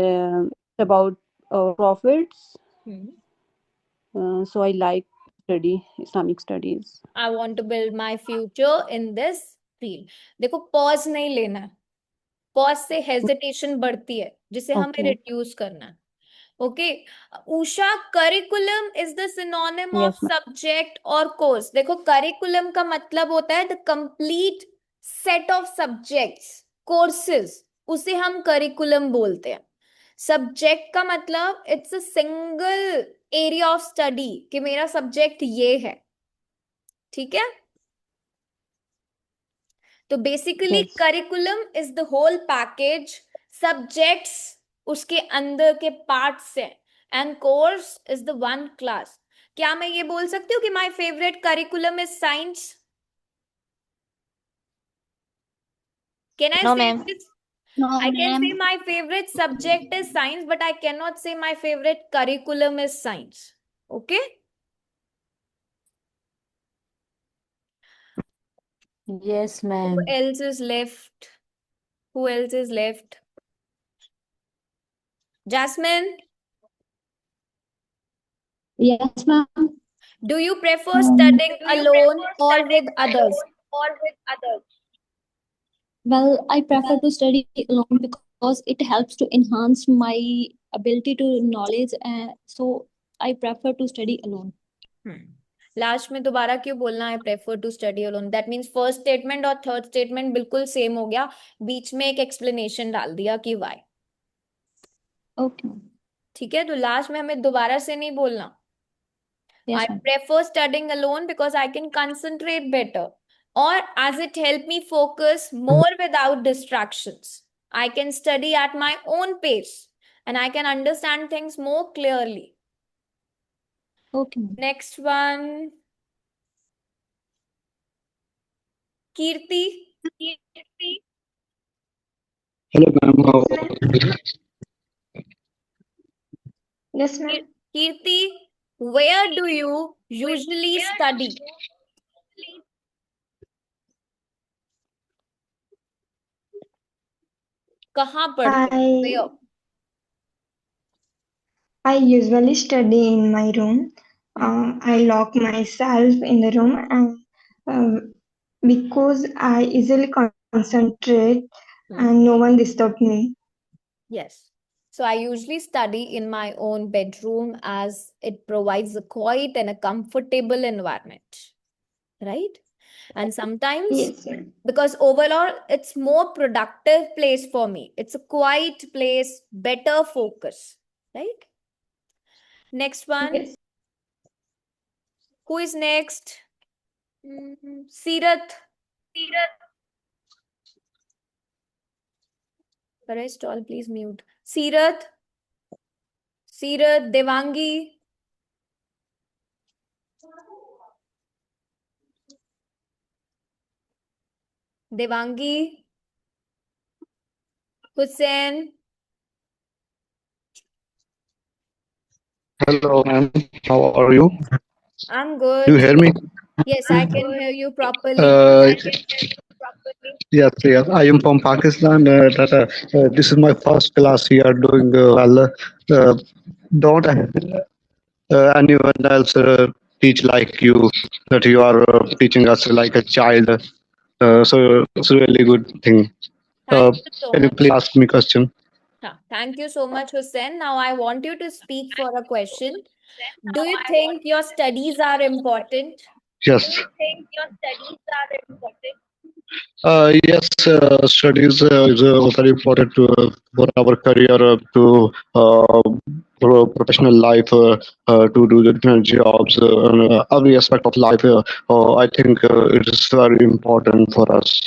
about prophets. So I like study Islamic studies. I want to build my future in this field. देखो pause नहीं लेना है. Pause से hesitation बढ़ती है, जिसे हमें Okay. reduce करना है. Okay. Usha, curriculum is the synonym of Yes, ma'am. subject or course. देखो curriculum का मतलब होता है the complete set of subjects, courses. उसे हम curriculum बोलते हैं. Subject का मतलब it's a single area of study कि मेरा subject ये है. ठीक है? तो basically Yes. Curriculum is the whole package, subjects उसके अंदर के पार्ट्स हैं, and course is the one class. क्या मैं ये बोल सकती हूँ कि my favourite curriculum is science? Can I No, say ma'am. This? No, I can say ma'am. my favorite subject is science, but I cannot say my favorite curriculum is science. Okay? Yes, Who ma'am. else is left? Who else is left? Jasmine, Yes, ma'am. do you prefer studying alone or with others? Well, I prefer to study alone because it helps to enhance my ability to knowledge, and so I prefer to study alone. लास्ट में दोबारा क्यों बोलना है prefer to study alone? That means first statement और third statement बिल्कुल same हो गया, बीच में एक एक्सप्लेनेशन डाल दिया कि व्हाई. Okay. ठीक है, तो लास्ट में हमें दोबारा से नहीं बोलना. Yes, I ma'am. prefer studying alone because I can concentrate better, or as it help me focus more without distractions. I can study at my own pace and I can understand things more clearly. Okay. Next one, Kirti. Hello, ma'am. How are you? Yes, ma'am. Kirti, where do you usually study? कहाँ पढ़ते हो? Where? I usually study in my room. I lock myself in the room, and because I easily concentrate and no one disturb me. Yes. So I usually study in my own bedroom as it provides a quiet and a comfortable environment. Right? And sometimes, Yes, ma'am. because overall it's more productive place for me. It's a quiet place, better focus. right? Next one. Who is next? Seerath. Rest all, please mute. Seerath. Devangi. Hussain. Hello, ma'am. How are you? I'm Do you good. hear me? Yes, I can hear you properly. Uh, yes, yes. I am from Pakistan. This is my first class here, doing well. Don't anyone else teach like you, that you are teaching us like a child. So it's a really good thing. Thank you so Can you much. please ask me question? Thank you so much, Hussain. Now I want you to speak for a question. Do you think your studies are important? Yes. Yes, studies is very important for our career, to professional life, to do the different jobs, and every aspect of life. I think it is very important for us.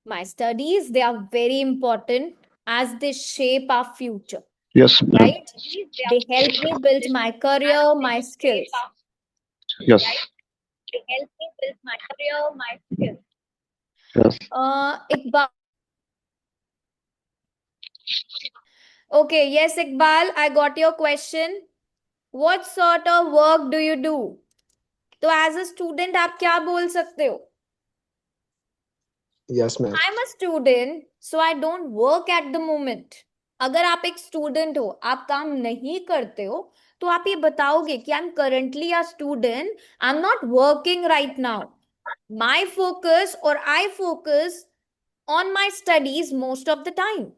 My studies, they are very important as they shape our future, Yes, ma'am. right? They help me build my career, my skills. Yes. Yes. Iqbal. Okay, yes, Iqbal, I got your question. What sort of work do you do? तो as a student आप क्या बोल सकते हो? Yes, ma'am. I'm a student, so I don't work at the moment. अगर आप एक student हो, आप काम नहीं करते हो, तो आप ये बताओगे कि I'm currently a student, I'm not working right now. My focus or I focus on my studies most of the time.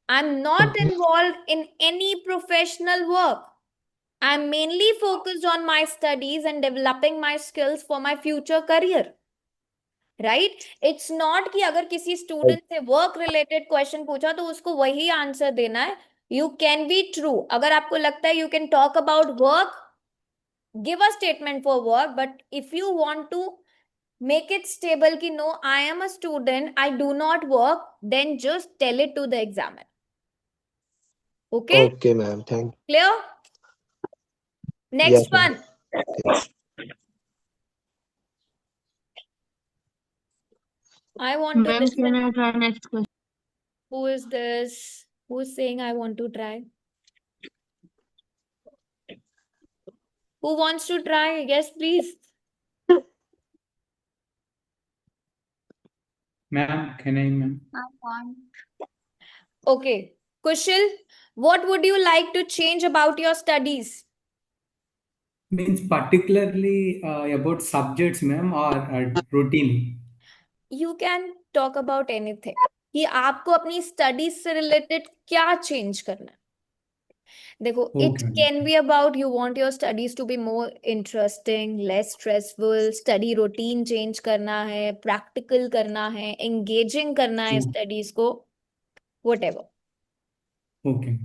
I'm not involved in any professional work. I'm mainly focused on my studies and developing my skills for my future career. Right it's not कि अगर किसी student से work related question पूछा तो उसको वही answer देना है. You can be true. अगर आपको लगता है you can talk about work, give a statement for work, but if you want to make it stable ki no, I am a student, I do not work, then just tell it to the examiner. Okay, Okay, ma'am. Thank clear? Yes, Next ma'am. one. I want to Ma'am, listen. can I try next question? Who is this? Who's saying I want to try? Who wants to try? Yes, please. Ma'am, can I, ma'am? I want. Okay. Kushal, what would you like to change about your studies? Means particularly about subjects, ma'am, or routine? You can talk about anything. कि आपको अपनी studies से related क्या change करना है. देखो, it can be about you want your studies to be more interesting, less stressful, study routine change करना है, प्रैक्टिकल करना है, एंगेजिंग करना है स्टडीज को, whatever. Okay.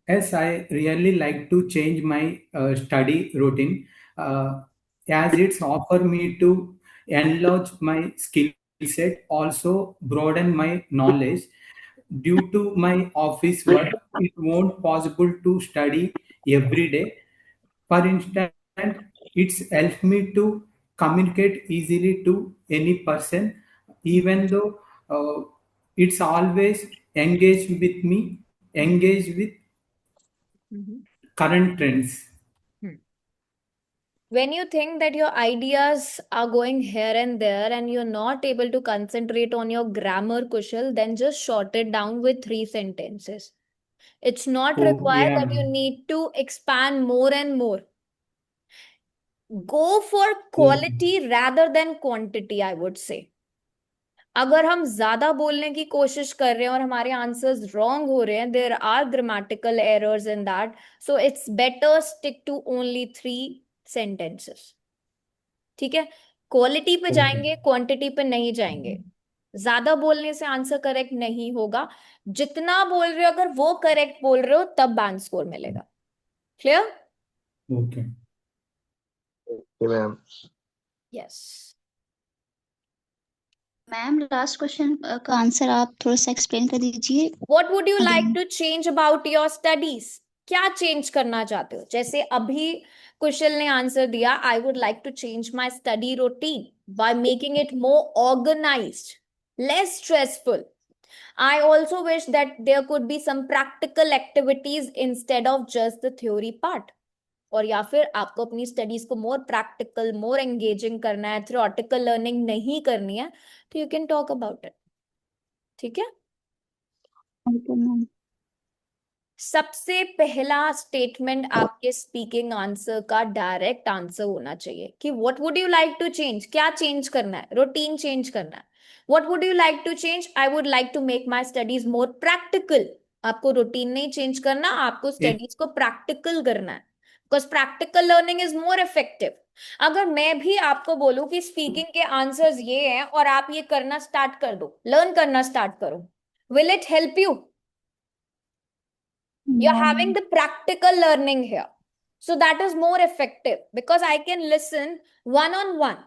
Yes, I really like to change my study routine, as it's offer me to enlarge my skill set, also broaden my knowledge. Due to my office work, it won't possible to study every day. For instance, it's helped me to communicate easily to any person, even though it's always engage with current trends. When you think that your ideas are going here and there and you're not able to concentrate on your grammar, Kushal, then just short it down with 3 sentences. It's not Oh, required that yeah. you need to expand more and more. Go for quality rather than quantity, I would say. अगर हम ज्यादा बोलने की कोशिश कर रहे हैं और हमारे आंसर्स रॉन्ग हो रहे हैं, there are grammatical errors in that, so it's better stick to only 3 sentences. ठीक है, क्वालिटी पे जाएंगे, क्वांटिटी पे नहीं जाएंगे. ज्यादा बोलने से आंसर करेक्ट नहीं होगा, जितना बोल रहे हो अगर वो करेक्ट बोल रहे हो तब बैंड स्कोर मिलेगा। Clear? Okay. Okay, ma'am. Yes. Ma'am last question का आंसर आप थोड़ा सा एक्सप्लेन कर दीजिए। What would you like to change about your studies? क्या चेंज करना चाहते हो? जैसे अभी कुशल ने आंसर दिया, I would like to change my study routine by making it more organized, less stressful. I also wish that there could be some practical activities instead of just the theory part. और या फिर आपको अपनी studies को more practical, मोर engaging करना है, theoretical learning नहीं करनी है, तो you can talk about it. ठीक है? Okay ma'am. सबसे पहला स्टेटमेंट आपके स्पीकिंग आंसर का डायरेक्ट आंसर होना चाहिए कि what would you like to change, क्या चेंज करना है, रूटीन चेंज करना है। What would you like to change? I would like to make my studies more practical. आपको रूटीन नहीं चेंज करना, आपको स्टडीज को प्रैक्टिकल करना है, because practical learning is more effective. अगर मैं भी आपको बोलूं कि स्पीकिंग के आंसर्स ये हैं और आप ये करना स्टार्ट कर दो, लर्न करना स्टार्ट करो, will it help you? You're having the practical learning here. So that is more effective because I can listen one on one.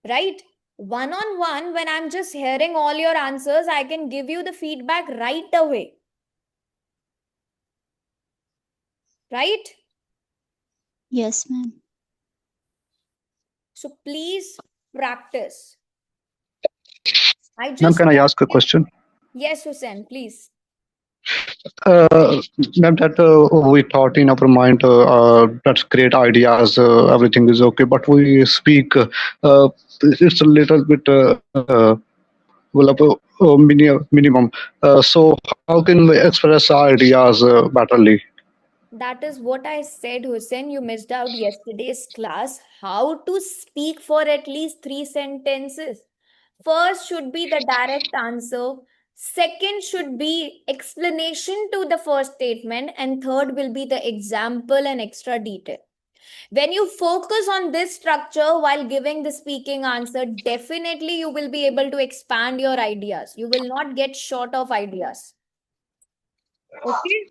Right? One on one, when I'm just hearing all your answers, I can give you the feedback right away. Right? Yes, ma'am. So please practice. Ma'am, can I ask a question? Yes, Hussein, please. Ma'am, that we thought in our mind, that's great ideas, everything is okay, but we speak, it's a little bit well, minimum. So how can we express our ideas betterly? That is what I said, Hussein. You missed out yesterday's class. How to speak for at least 3 sentences. First should be the direct answer. Second should be explanation to the first statement. And third will be the example and extra detail. When you focus on this structure while giving the speaking answer, definitely you will be able to expand your ideas. You will not get short of ideas. Okay?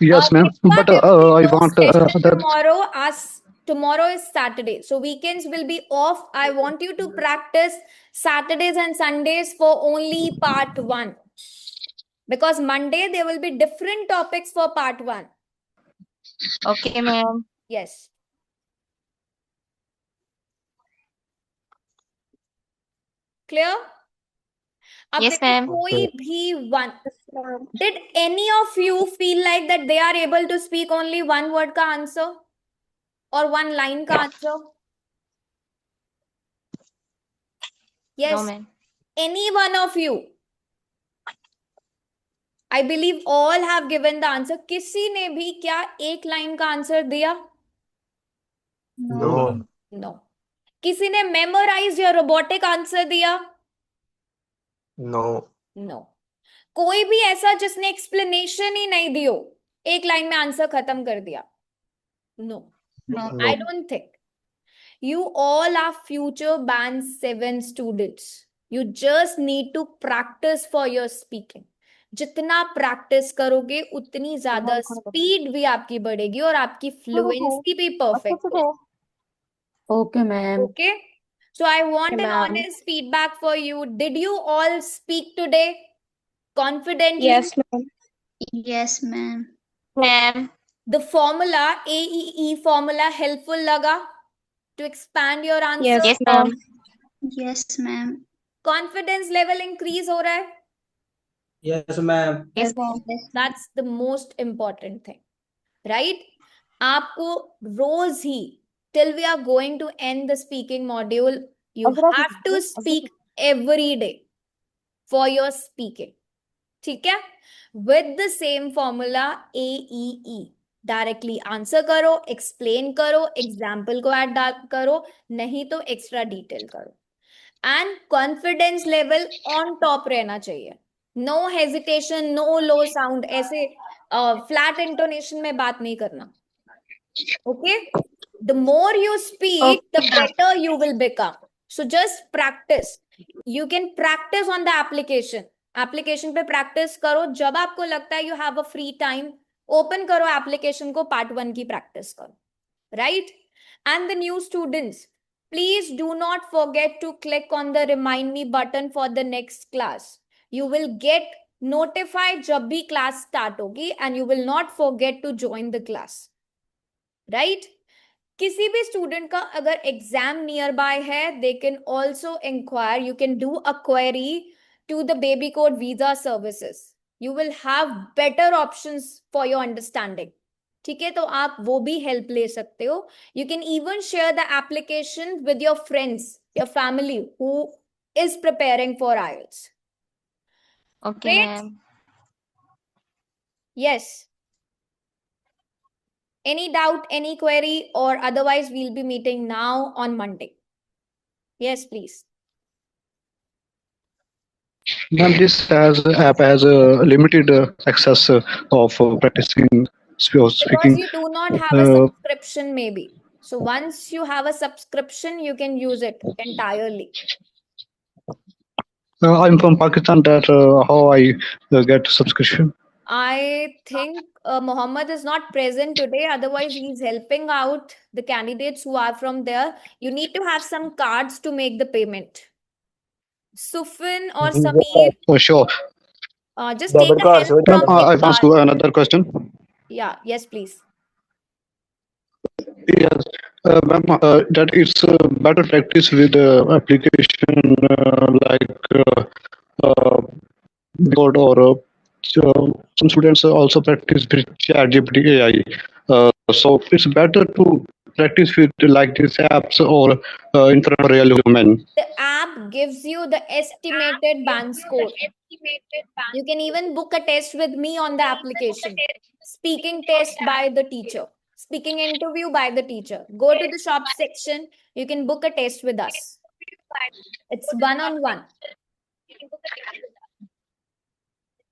Yes, ma'am. But I want that. Tomorrow is Saturday, so weekends will be off. I want you to practice Saturdays and Sundays for only part 1, because Monday there will be different topics for part 1. Okay, ma'am. Yes. Clear? Yes, ma'am. कोई भी one. Did any of you feel like that they are able to speak only one word का answer or one line का answer? Yes. No, ma'am. Any one of you? I believe all have given the answer. किसी ने भी क्या एक line का answer दिया? No. No. किसी ने मेमोराइज या रोबोटिक आंसर दिया? No. No. कोई भी ऐसा जिसने एक्सप्लेनेशन ही नहीं दी हो, एक लाइन में आंसर खत्म कर दिया? No. No. I don't think. You all are future band 7 students. You just need to practice for your speaking. जितना प्रैक्टिस करोगे उतनी ज्यादा स्पीड भी आपकी बढ़ेगी और आपकी फ्लुएंसी भी परफेक्ट होगी. Okay, ma'am. Okay? So I want Okay, an ma'am. honest feedback for you. Did you all speak today confidently? Yes, ma'am. Yes, ma'am. Ma'am. The formula, AEE formula, helpful laga to expand your answer? Yes, ma'am. Yes, ma'am. Confidence level increase हो रहा है? Yes, ma'am. Yes, ma'am. That's the most important thing, right? आपको रोज ही, till we are going to end the speaking module, you have to speak every day for your speaking. ठीक है? With the same formula AEE. Directly answer करो, explain करो, example को add करो, नहीं तो extra detail करो. And confidence level on top रहना चाहिए. No hesitation, no low sound, ऐसे फ्लैट इंटोनेशन में बात नहीं करना. Okay? The more you speak, the better you will become. So just practice. You can practice on the application. Application पे practice करो. जब आपको लगता है you have a free time, open करो application को, part 1 की practice करो. Right? And the new students, please do not forget to click on the remind me button for the next class. You will get notified जब भी class start होगी and you will not forget to join the class. Right? किसी भी student का अगर exam near by है, they can also inquire, you can do a query to the baby code visa services. You will have better options for your understanding. ठीक है, तो आप वो भी हेल्प ले सकते हो. You can even share the application with your friends, your family who is preparing for IELTS. Okay, ma'am. Yes. Any doubt, any query, or otherwise we'll be meeting now on Monday. Yes, please. Ma'am, this app has a limited access of practicing Because speaking. you do not have a subscription maybe. So once you have a subscription, you can use it entirely. I'm from Pakistan. That how I get subscription? I think Mohammed is not present today. Otherwise, he's helping out the candidates who are from there. You need to have some cards to make the payment. Sufin or Sameer, Oh, sure. just take a help from I Iqbal. ask you another question. Yeah, yes, please. Yes, ma'am, that it's better practice with application Code or some students also practice with ChatGPT AI. So it's better to practice with like these apps or in front of real human. The app gives you the estimated band score. You can even book a test with me on the application. Speaking test by the teacher. Speaking interview by the teacher. Go to the shop section. You can book a test with us. It's one-on-one.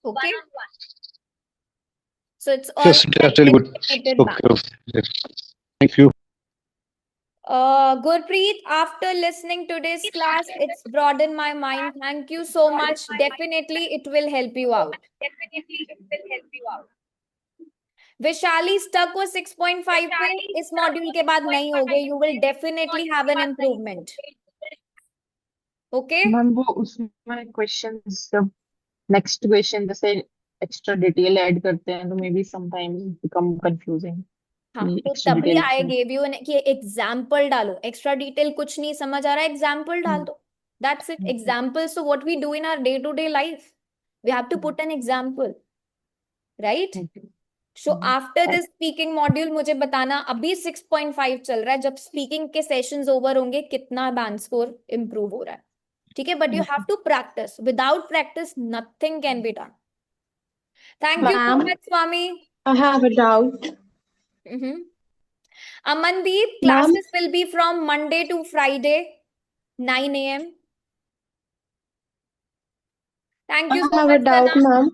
Okay? So it's all Yes, that's really good. estimated Okay. band. Yes. Thank you. Gurpreet, after listening to this class, it's broadened my mind. Thank you so much. Definitely, it will help you out. Vishali stuck with 6.5 पे, इस module के बाद नहीं होगे. You will definitely have an improvement. Okay? Ma'am वो उसमें questions जब next question जैसे एक्स्ट्रा डिटेल ऐड करते हैं तो may be sometimes become confusing. हाँ, तो तभी I gave you कि एग्जाम्पल डालो. एक्स्ट्रा डिटेल कुछ नहीं समझ आ रहा है, एग्जाम्पल डाल दो. That's it. Examples. So what we do in our day-to-day life, we have to put an example, right? So after this speaking module, मुझे बताना अभी 6.5 चल रहा है. जब speaking के sessions over होंगे, कितना band score improve हो रहा है. ठीक है, but you have to practice. Without practice, nothing can be done. Thank you so Ma'am, much, Swami. I have a doubt. Amandeep, Ma'am, classes will be from Monday to Friday, 9 a.m. Thank I you so have a much, doubt, Sana. ma'am.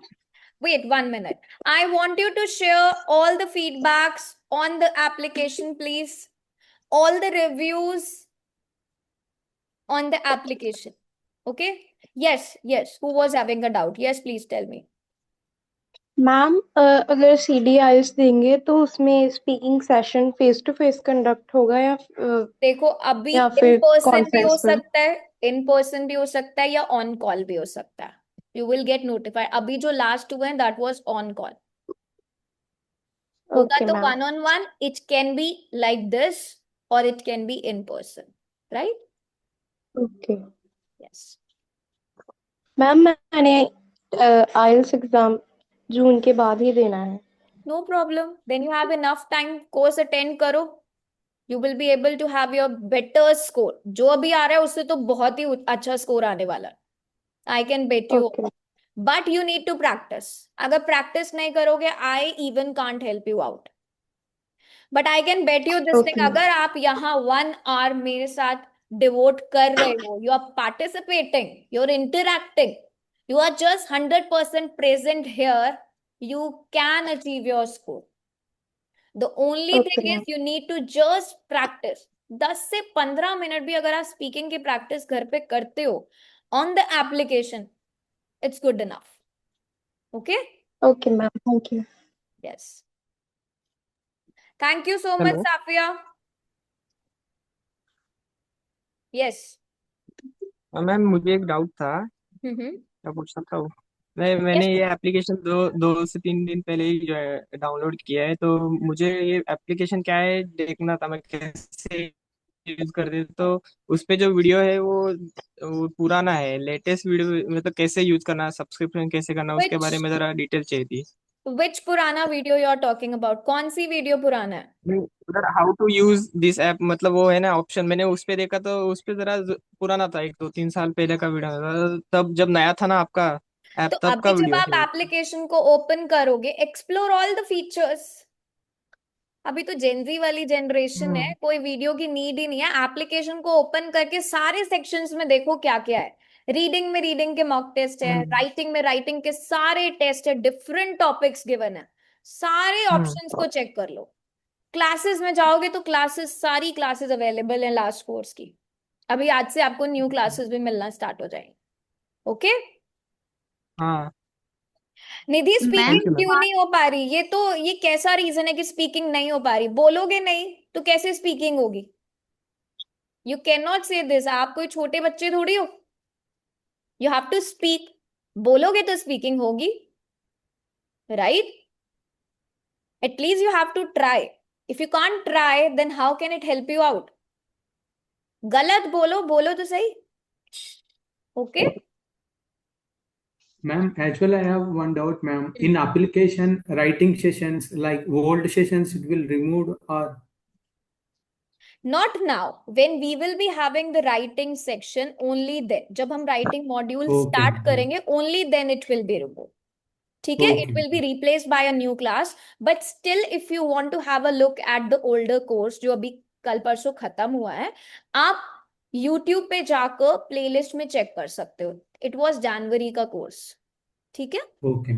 Wait 1 minute. I want you to share all the feedbacks on the application, please. All the reviews on the application. Okay? Yes, yes. Who was having a doubt? Yes, please tell me. Ma'am अगर CDIs देंगे तो उसमें speaking session face to face conduct होगा या देखो अभी या इन फिर पर्सन भी हो कॉन्फ्रेंस पे? सकता है, इन पर्सन भी हो सकता है या ऑन कॉल भी हो सकता है. You will get notified. अभी जो लास्ट हुआ है दैट वाज ऑन कॉल. होगा ओके तो ma'am. 1-on-1. It can be like this और it can be in person, right? Okay yes. Ma'am मैंने IELTS एग्जाम जून के बाद ही देना है. No problem. Then you have enough time. Course attend करो. You will be able to have your better score. जो अभी आ रहा है उससे तो बहुत ही अच्छा स्कोर आने वाला है. I can bet you. Okay. But you need to practice. अगर practice नहीं करोगे, I even can't help you out. But I can bet you this thing. Okay. अगर आप यहाँ 1 hour मेरे साथ devote कर रहे हो, you are participating, you're interacting, you are just 100% present here, you can achieve your score. The only Okay, thing is ma'am. you need to just practice. 10 से 15 minute भी अगर आप स्पीकिंग की प्रैक्टिस घर पे करते हो on the application, it's good enough. Okay? Okay, ma'am. Thank you. Yes. Thank you so much, hello Safia. Yes. Ma'am, मुझे एक डाउट था, Mm-hmm. क्या पूछ सकता हूँ? मैंने Yes. ये एप्लीकेशन दो से 3 दिन पहले ही जो है डाउनलोड किया है, तो मुझे ये एप्लीकेशन क्या है देखना था, मैं कैसे यूज करते, तो उस पे जो वीडियो है वो पुराना है, लेटेस्ट वीडियो मतलब कैसे यूज करना, सब्सक्रिप्शन कैसे करना, उसके बारे में जरा डिटेल चाहिए थी। Which पुराना video you are talking about? कौन सी वीडियो पुराना है? उधर how to use this app, मतलब वो है ना ऑप्शन, मैंने उस पे देखा तो उस पे जरा पुराना था, 1 2 3 साल पहले का वीडियो था, तब जब नया था ना आपका ऐप, तो तब का अभी जब वीडियो आप है। एप्लीकेशन को ओपन करोगे, एक्सप्लोर ऑल द फीचर्स। अभी तो जेनजी वाली जनरेशन है, कोई वीडियो की नीड ही नहीं है। एप्लीकेशन को ओपन करके सारे सेक्शंस में देखो क्या क्या है। रीडिंग में रीडिंग के मॉक टेस्ट है, राइटिंग में राइटिंग के सारे टेस्ट है, डिफरेंट टॉपिक्स गिवन है, सारे ऑप्शंस को चेक कर लो। क्लासेस में जाओगे तो क्लासेस, सारी क्लासेस अवेलेबल है लास्ट कोर्स की। अभी आज से आपको न्यू क्लासेस भी मिलना स्टार्ट हो जाएंगे। ओके? हाँ, निधि, थैंक स्पीकिंग यू मैम। क्यों नहीं हो पा रही? ये कैसा रीजन है कि स्पीकिंग नहीं हो पा रही? बोलोगे नहीं तो कैसे स्पीकिंग होगी? You can not say this. आप कोई छोटे बच्चे थोड़ी हो। You have to speak. बोलोगे तो स्पीकिंग होगी, right? At least you have to try. If you can't try, then how can it help you out? गलत बोलो, बोलो तो सही। Okay? Ma'am, as well, I have one doubt, ma'am. In application writing sessions, like old sessions, it will remove or Not now. When we will be having the writing section, only then. जब हम writing module okay, start करेंगे, only then it will be removed. ठीक है? It okay, will be replaced by a new class. But still, if you want to have a look at the older course, जो अभी कल परसों खत्म हुआ है, आप YouTube पे जाकर प्लेलिस्ट में चेक कर सकते हो। It was जनवरी का कोर्स। ठीक है? okay,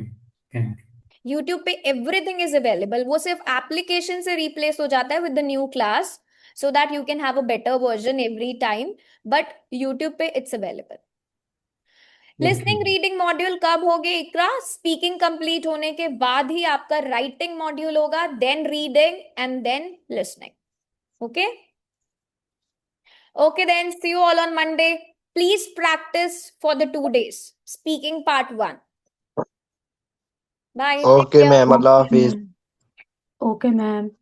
thank you. YouTube पे एवरीथिंग इज अवेलेबल। वो सिर्फ एप्लीकेशन से रिप्लेस हो जाता है with the new class, so that you can have a better version every time, but YouTube पे it's available. Listening reading module कब होगे इकरा? स्पीकिंग कंप्लीट होने के बाद ही आपका राइटिंग मॉड्यूल होगा, then reading and then listening. Okay? Okay, then see you all on Monday. Please practice for the 2 days. Speaking part 1. Bye. Take Okay, care. ma'am. Allah Hafiz. Okay, ma'am.